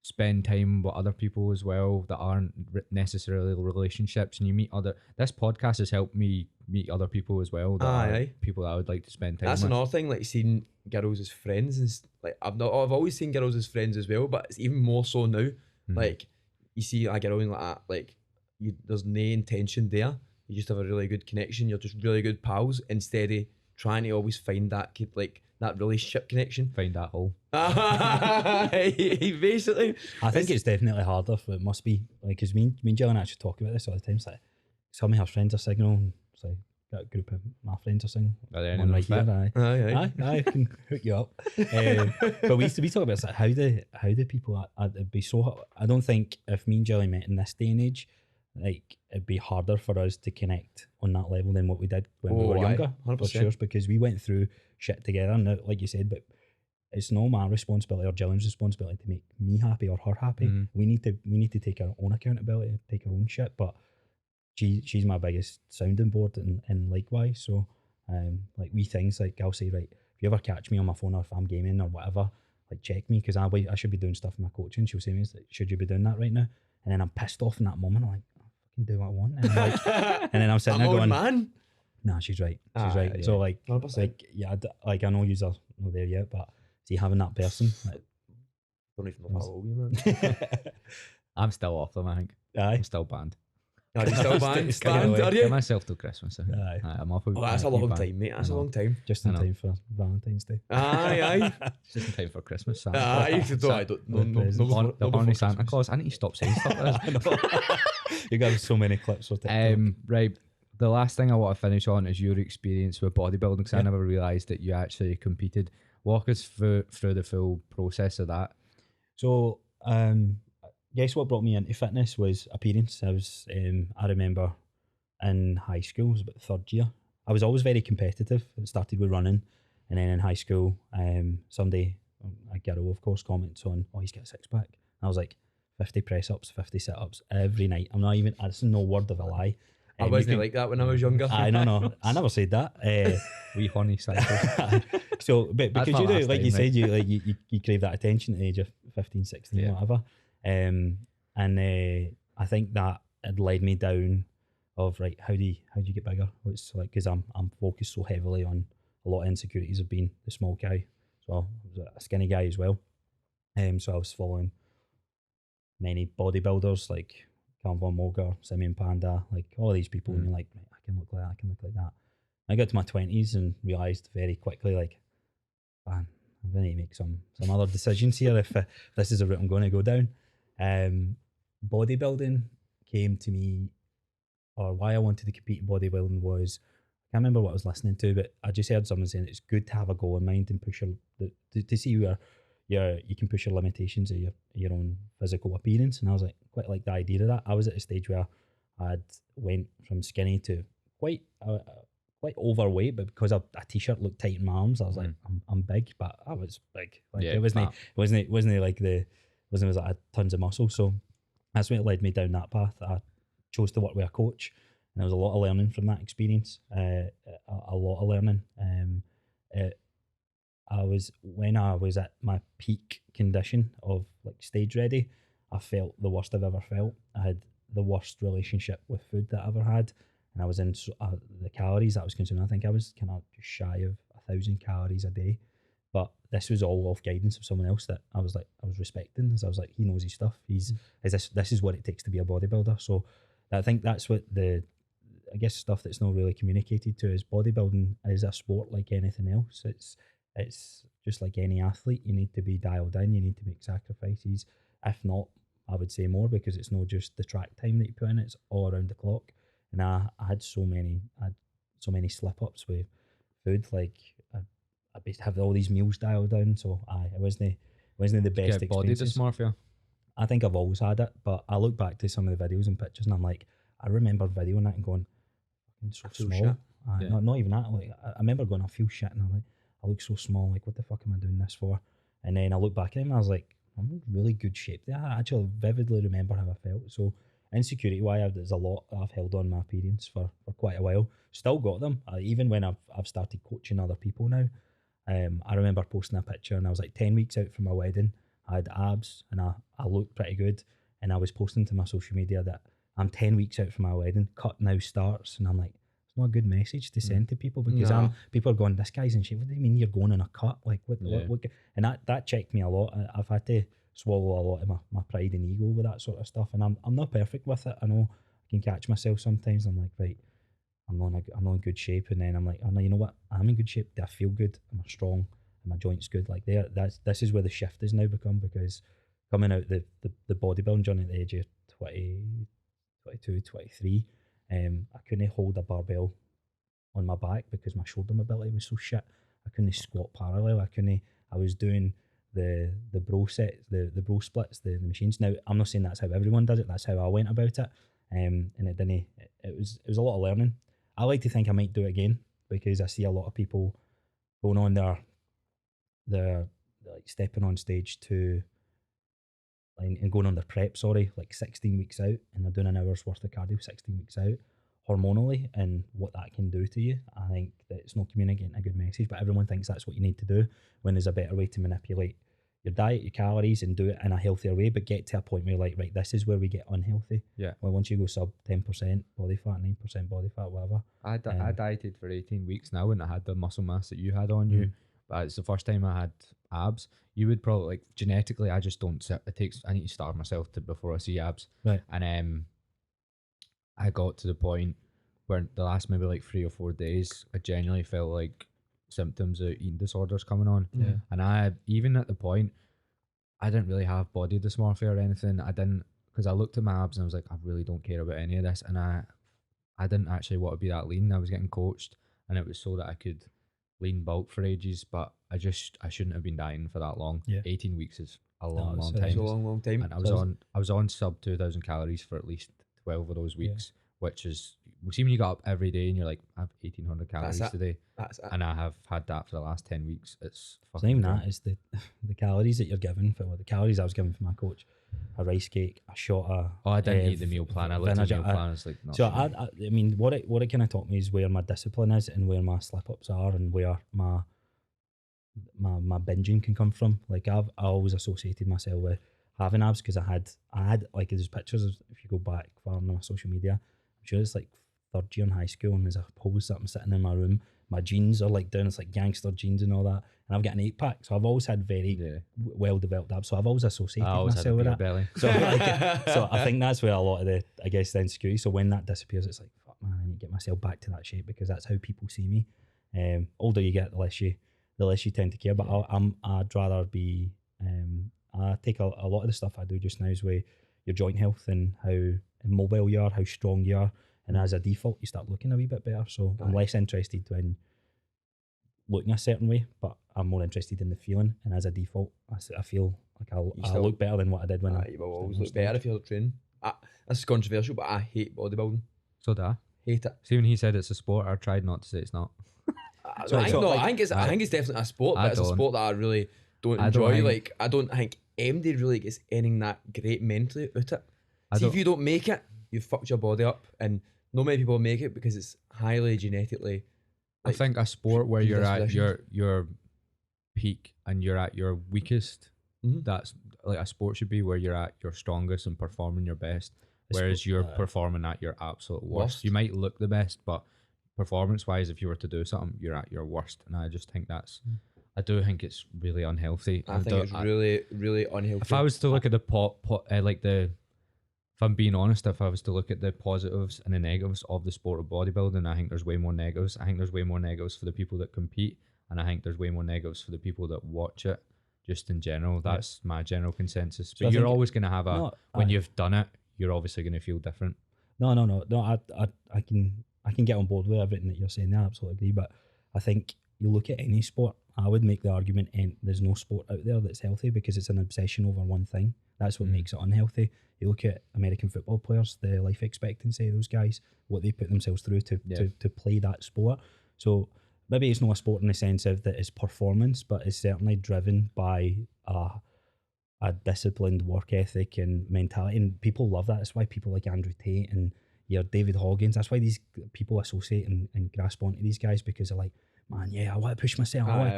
spend time with other people as well that aren't necessarily relationships, and you meet other. This podcast has helped me meet other people as well that are people that I would like to spend time that's with. Another thing, like seeing girls as friends, and like I've always seen girls as friends as well, but it's even more so now. Like you see a girl and like that, like there's no intention there, you just have a really good connection, you're just really good pals, instead of trying to always find that like that relationship connection, find that hole. Basically I think it's definitely harder. It must be like, because me and Jillian actually talk about this all the time. It's like some of her friends are single, and it's like got a group of my friends are single. Are there One right anyone here, I can hook you up. But we talk about it's like how do people it'd be so. I don't think if me and Jillian met in this day and age, like it'd be harder for us to connect on that level than what we did when we were younger. 100%. For sure, because we went through shit together, and like you said, but it's not my responsibility or Jillian's responsibility to make me happy or her happy. We need to take our own accountability, take our own shit. But she's my biggest sounding board, and likewise. So like wee things like I'll say, right, if you ever catch me on my phone or if I'm gaming or whatever, like check me, because I should be doing stuff in my coaching. She'll say to me, like, should you be doing that right now? And then I'm pissed off in that moment. I'm like, I can do what I want. And, like, and then I'm sitting there going, man. Nah, she's right. She's right. Yeah. So like, 100%. like yeah, like I know you're not there yet, but see, having that person, like, don't even know how old you, man. I'm still off them, I think. Aye. I'm still banned. Are you still banned? Are Give you? myself till Christmas. Aye. I'm off. Oh, that's a long time, mate. That's a long time. Just in time for Valentine's Day. Aye. Just in time for Christmas. Santa. I don't know. The horny Santa Claus. I need to stop saying stuff like that. You got so many clips with it. Right. The last thing I want to finish on is your experience with bodybuilding, because I never realised that you actually competed. Walk us through the full process of that. So, guess what brought me into fitness was appearance. I remember in high school, it was about third year. I was always very competitive. It started with running, and then in high school, someday a girl, of course, comments on, "Oh, he's got a six pack." And I was like, 50 press ups, 50 sit ups every night. I'm not even. That's no word of a lie. I wasn't like that when I was younger. I no, I never said that. Wee horny Santa. So, but because you do, like you said, you crave that attention at the age of 15, 16, whatever. And I think that it led me down of, right, how do you get bigger? It's like, because I'm focused so heavily on a lot of insecurities of being the small guy. So I was a skinny guy as well. So I was following many bodybuilders like Calvin Von Moger, Simeon Panda, like all these people, and you're like, right, I can look like that, I can look like that. I got to my 20s and realised very quickly, like, man, I'm going to make some other decisions here if this is a route I'm going to go down. Bodybuilding came to me, or why I wanted to compete in bodybuilding was, I can't remember what I was listening to, but I just heard someone saying it's good to have a goal in mind and push to see where you can push your limitations of your own physical appearance. And I was like, quite like the idea of that. I was at a stage where I'd went from skinny to quite overweight, but because a t-shirt looked tight in my arms, I was like, I'm big, but I was big. Like it wasn't like it was like I had tons of muscle. So that's what led me down that path. I chose to work with a coach, and there was a lot of learning from that experience. A lot of learning. When I was at my peak condition of like stage ready, I felt the worst I've ever felt. I had the worst relationship with food that I ever had, and I was in the calories that I was consuming. I think I was kind of just shy of 1,000 calories a day, but this was all off guidance of someone else that I was respecting. As I was like, he knows his stuff. This is what it takes to be a bodybuilder. So I think that's what I guess stuff that's not really communicated to is bodybuilding is a sport like anything else. It's just like any athlete. You need to be dialed in. You need to make sacrifices. If not, I would say more, because it's not just the track time that you put in. It's all around the clock. And I had so many slip ups with food. Like I basically have all these meals dialed down. So it wasn't the best Get body experiences. dysmorphia. I think I've always had it, but I look back to some of the videos and pictures, and I'm like, I remember videoing that and going, I'm so small. Not even that. Like, I remember going, I feel shit, and I'm like, I look so small. Like, what the fuck am I doing this for? And then I look back at him, and I was like, I'm in really good shape. I actually vividly remember how I felt. So insecurity wise, there's a lot I've held on my appearance for quite a while. Still got them. Even when I've started coaching other people now. I remember posting a picture, and I was like 10 weeks out from my wedding. I had abs, and I looked pretty good. And I was posting to my social media that I'm 10 weeks out from my wedding. Cut now starts. And I'm like, it's not a good message to send to people, because people are going, this guy's in shape. What do you mean you're going on a cut? Like, what? And that checked me a lot. I've had to swallow a lot of my pride and ego with that sort of stuff. And I'm not perfect with it. I know I can catch myself sometimes. I'm like, right, I'm not in good shape. And then I'm like, oh no, you know what? I'm in good shape. Do I feel good? Am I strong? Are my joints good? Like this is where the shift has now become, because coming out the bodybuilding journey at the age of 20, 22, 23, I couldn't hold a barbell on my back because my shoulder mobility was so shit. I couldn't squat parallel. I was doing the bro set, the bro splits, the machines. Now I'm not saying that's how everyone does it. That's how I went about it. And it was a lot of learning. I like to think I might do it again, because I see a lot of people going on they're like stepping on stage and going on their prep, like 16 weeks out, and they're doing an hour's worth of cardio 16 weeks out hormonally, and what that can do to you. I think that it's not communicating a good message, but everyone thinks that's what you need to do, when there's a better way to manipulate your diet, your calories, and do it in a healthier way, but get to a point where you're like, right, this is where we get unhealthy. Yeah. Well, once you go sub 10% body fat, 9% body fat, whatever. I dieted for 18 weeks now, and I had the muscle mass that you had on you, but it's the first time I had abs. You would probably, like, genetically, I just don't, I need to starve myself before I see abs. Right. And I got to the point where the last maybe like 3 or 4 days, I genuinely felt like symptoms of eating disorders coming on. Yeah. And even at the point, I didn't really have body dysmorphia or anything. I didn't, because I looked at my abs and I was like, I really don't care about any of this. And I didn't actually want to be that lean. I was getting coached, and it was so that I could lean bulk for ages, but I shouldn't have been dying for that long. 18 weeks is a long time. It's a long time. And I was on sub 2,000 calories for at least 12 of those weeks, which is, see, when you got up every day and you're like, I have 1,800 calories today. That's it. And I have had that for the last 10 weeks. It's fucking even that is the calories that you're given for the calories I was given for my coach. A rice cake, a shot of... Oh, I didn't eat the meal plan. I looked at the meal plan. It's like, so I mean, what it kind of taught me is where my discipline is, and where my slip-ups are, and where my binging can come from. Like, I always associated myself with having abs, because I had like, there's pictures of, if you go back far on my social media, I'm sure it's like 3rd year in high school, and there's a pose that I'm sitting in my room. My jeans are like down, it's like gangster jeans and all that, and I've got an 8-pack, so I've always had very well developed abs, so I've always associated myself with that. Belly. So so I think that's where a lot of the insecurity. So when that disappears, it's like, fuck man, I need to get myself back to that shape, because that's how people see me. Older you get, the less you tend to care. But I'd rather be. I take a lot of the stuff I do just now is with your joint health and how mobile you are, how strong you are. And as a default, you start looking a wee bit better. So I'm less interested in looking a certain way, but I'm more interested in the feeling. And as a default, I feel like I look better than what I did when I... You will always look better if you're training. This is controversial, but I hate bodybuilding. So do I. Hate it. See, when he said it's a sport, I tried not to say it's not. I think it's definitely a sport, but it's a sport that I really don't enjoy. I don't think anybody really gets anything that great mentally out it. See, if you don't make it, you've fucked your body up, and not many people make it because it's highly genetically. I think a sport where you're at your peak and you're at your weakest, that's like a sport should be where you're at your strongest and performing your best, whereas you're performing at your absolute worst. You might look the best, but performance wise, if you were to do something, you're at your worst. And I just think I do think it's really unhealthy. I think it's really, really unhealthy. If I was to look at the like the if I'm being honest, if I was to look at the positives and the negatives of the sport of bodybuilding, I think there's way more negatives. I think there's way more negatives for the people that compete, and I think there's way more negatives for the people that watch it. Just in general, that's my general consensus. So but you're always going to have when you've done it, you're obviously going to feel different. No. I can get on board with everything that you're saying there. I absolutely agree. But I think you look at any sport, I would make the argument, and there's no sport out there that's healthy because it's an obsession over one thing. That's what makes it unhealthy. You look at American football players, the life expectancy of those guys, what they put themselves through to play that sport. So maybe it's not a sport in the sense of that it's performance, but it's certainly driven by a disciplined work ethic and mentality, and people love that. That's why people like Andrew Tate and your David Hoggins, that's why these people associate and grasp onto these guys, because they're like, man, I want to push myself. I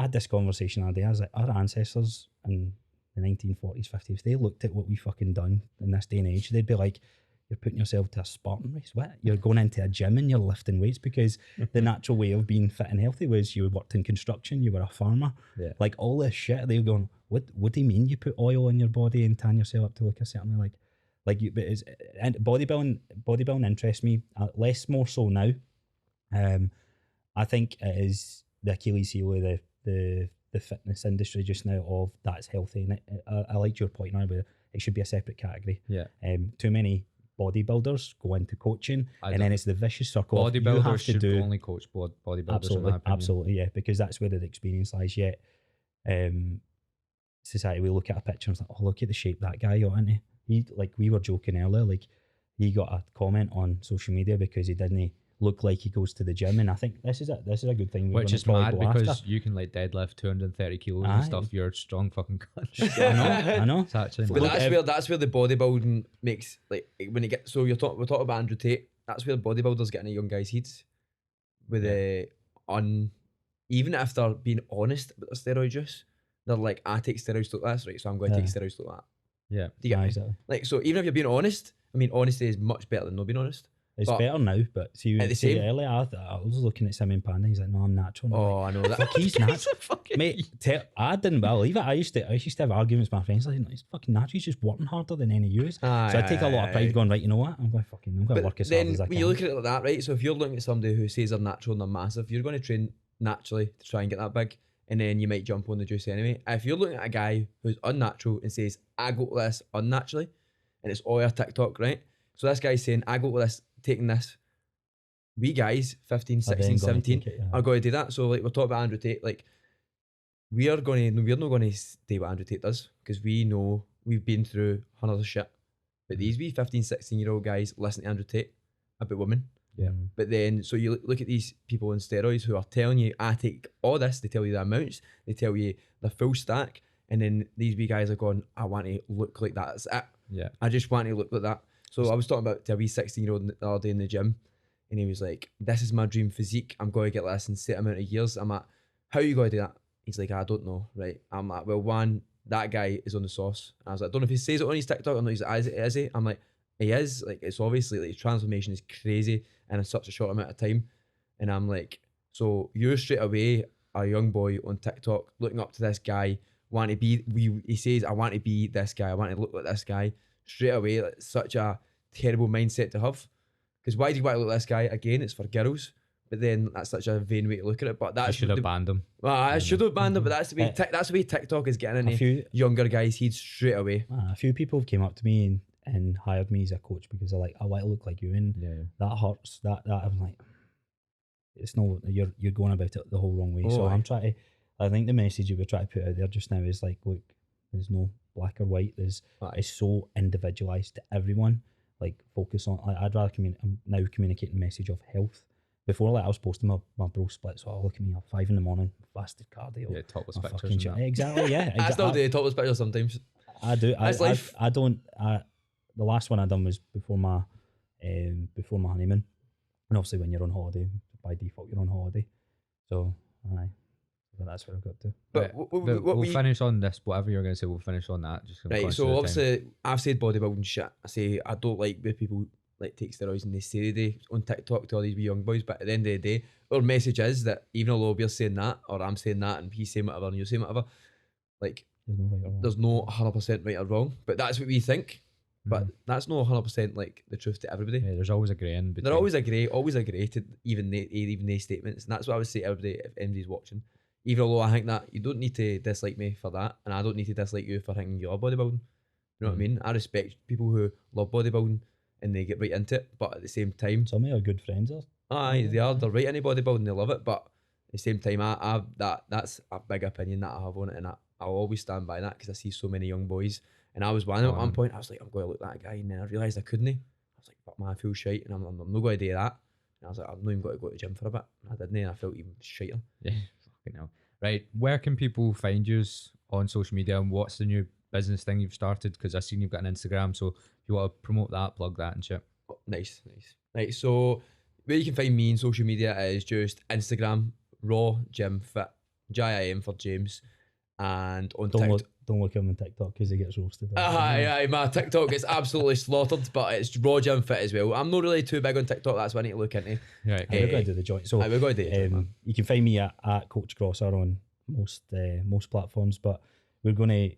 had this conversation the other day. I was like, our ancestors in the 1940s, 50s, they looked at what we fucking done in this day and age. They'd be like, you're putting yourself to a Spartan race. What? You're going into a gym and you're lifting weights, because the natural way of being fit and healthy was you worked in construction, you were a farmer. Yeah. Like all this shit, they were going, what do you mean you put oil in your body and tan yourself up to look a certain way? But bodybuilding interests me less more so now. I think it is the Achilles heel of the fitness industry just now of that's healthy. And I liked your point now, but it should be a separate category. Yeah. Too many bodybuilders go into coaching, and then it's the vicious circle. Bodybuilders should only coach bodybuilders. Absolutely, yeah, because that's where the experience lies. Yet, society, we look at a picture and it's like, oh, look at the shape that guy got into. He, like we were joking earlier, like he got a comment on social media because he didn't look like he goes to the gym, and I think this is a good thing. Which is mad, because you can like deadlift 230 kilos and stuff. You're a strong fucking cunt. I know. It's actually but that's where the bodybuilding makes, like, when it gets, so we're talking about Andrew Tate. That's where the bodybuilders getting a young guy's heads with even if they're being honest about the steroid use, they're like, I take steroids like this, right? So I'm going to take steroids like that. Yeah. Do you get me? Exactly. Like, so even if you're being honest, I mean, honesty is much better than not being honest. It's better now, but see, you say earlier, I was looking at Simon Panda. He's like, "No, I'm natural." I know that. Fuck, he's natural, mate. I didn't believe it. I used to have arguments with my friends. Like, he's fucking natural. He's just working harder than any of you. So I take a lot of pride, going, right, you know what? I'm going to work as hard as I can. When you look at it like that, right? So if you're looking at somebody who says they're natural and they're massive, you're going to train naturally to try and get that big, and then you might jump on the juice anyway. If you're looking at a guy who's unnatural and says, I go to this unnaturally, and it's all your TikTok, right? So this guy's saying, I go to this, taking this. We guys, 15, 16, 17, are going to do that. So like we're talking about Andrew Tate, like we're not going to do what Andrew Tate does, because we know we've been through hundreds of shit. But these wee 15, 16-year-old guys listen to Andrew Tate about women. Yeah. But then, so you look at these people on steroids who are telling you, I take all this, they tell you the amounts, they tell you the full stack, and then these wee guys are going, I want to look like that. That's it. Yeah. I just want to look like that. So I was talking about to a wee 16-year-old the other day in the gym, and he was like, this is my dream physique. I'm going to get this in a set amount of years. I'm like, how are you going to do that? He's like, I don't know, right? I'm like, well, one, that guy is on the sauce. And I was like, I don't know if he says it on his TikTok or not. He's like, is he? I'm like, he is. Like, it's obviously, like, his transformation is crazy and in such a short amount of time. And I'm like, so you're straight away a young boy on TikTok looking up to this guy, want to be, he says, I want to be this guy. I want to look like this guy. Straight away, like, such a terrible mindset to have. Because why do you want to look at this guy? Again, it's for girls. But then that's such a vain way to look at it. But that should have banned him. Well, I should have banned him, but that's the way TikTok is getting into younger guys' heads straight away. A few people have came up to me and hired me as a coach because they're like, I want to look like you, and that hurts. That I'm like, it's no, you're going about it the whole wrong way. So I'm trying to. I think the message you were trying to put out there just now is like, look, there's no black or white. It's so individualized to everyone. Like, focus on, I'd rather I'm now communicating the message of health. Before, like, I was posting my bro splits. Oh, look at me, I'm 5 a.m, fasted cardio. Yeah, topless pictures. Exactly, yeah. I still do topless pictures sometimes. I do. I don't. The last one I done was before my honeymoon. And obviously, when you're on holiday, by default, you're on holiday. So, that's where I've got to. But we'll finish on this. Whatever you're going to say, we'll finish on that. Just right. So obviously, I've said bodybuilding shit. I say I don't like when people like take steroids and they say they on TikTok to all these wee young boys. But at the end of the day, our message is that even although we're saying that, or I'm saying that, and he's saying whatever, and you're saying whatever, like there's no 100% right or wrong. But that's what we think. But that's not 100% like the truth to everybody. Yeah, there's always a grey in between. They're always a grey to even they statements, and that's what I would say to everybody if anybody's watching. Even although I think that you don't need to dislike me for that, and I don't need to dislike you for thinking you're bodybuilding. You know what I mean? I respect people who love bodybuilding and they get right into it, but at the same time, some of your good friends are. Aye, they're right into bodybuilding, they love it, but at the same time, that's a big opinion that I have on it, and I'll always stand by that because I see so many young boys. And I was one at one point, I was like, I'm going to look at that guy, and then I realised I couldn't. I was like, fuck man, I feel shite, and I'm not going to do that. And I was like, I'm not even going to go to the gym for a bit. And I didn't, and I felt even shiter. Yeah, fucking hell. Right, where can people find you on social media, and what's the new business thing you've started? Because I've seen you've got an Instagram, so if you want to promote that, plug that and shit. Oh, nice. Right, so where you can find me in social media is just Instagram, Raw Gym Fit, JIM for James, and on TikTok. Don't look at him on TikTok because he gets roasted. Aye, my TikTok gets absolutely slaughtered, but it's Raw Gym Fit as well. I'm not really too big on TikTok, that's what I need to look into. Right, we're going to do the joint. So we're going to do it. You can find me at Coach Grosser on most platforms, but we're gonna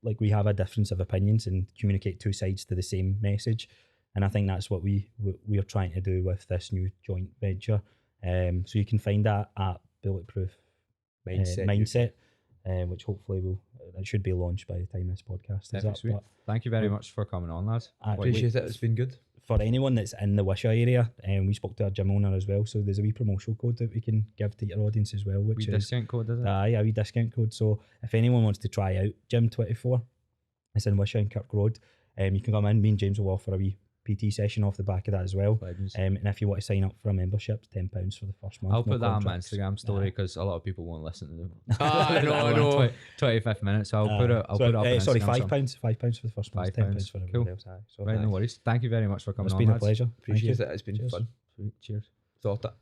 like we have a difference of opinions and communicate two sides to the same message, and I think that's what we are trying to do with this new joint venture. So you can find that at Bulletproof Mindset. Which hopefully it should be launched by the time this podcast is up. Sweet. Thank you very much for coming on, lads. I appreciate it. It's been good. For anyone that's in the Wishaw area, we spoke to our gym owner as well, so there's a wee promotional code that we can give to your audience as well, which is discount code, is it? A wee discount code. So if anyone wants to try out Gym24, it's in Wishaw and Kirk Road. You can come in. Me and James will offer a wee PT session off the back of that as well. And if you want to sign up for a membership, it's £10 for the first month. I'll put that on my Instagram story because a lot of people won't listen to them. I know. 25 minutes. So I'll put it up. Sorry, £5 for the first month. £10 for everybody else. So, right, no worries. Thank you very much for coming on. It's been a pleasure. Appreciate it. It's been Cheers. fun. Sweet. Cheers. Sort it.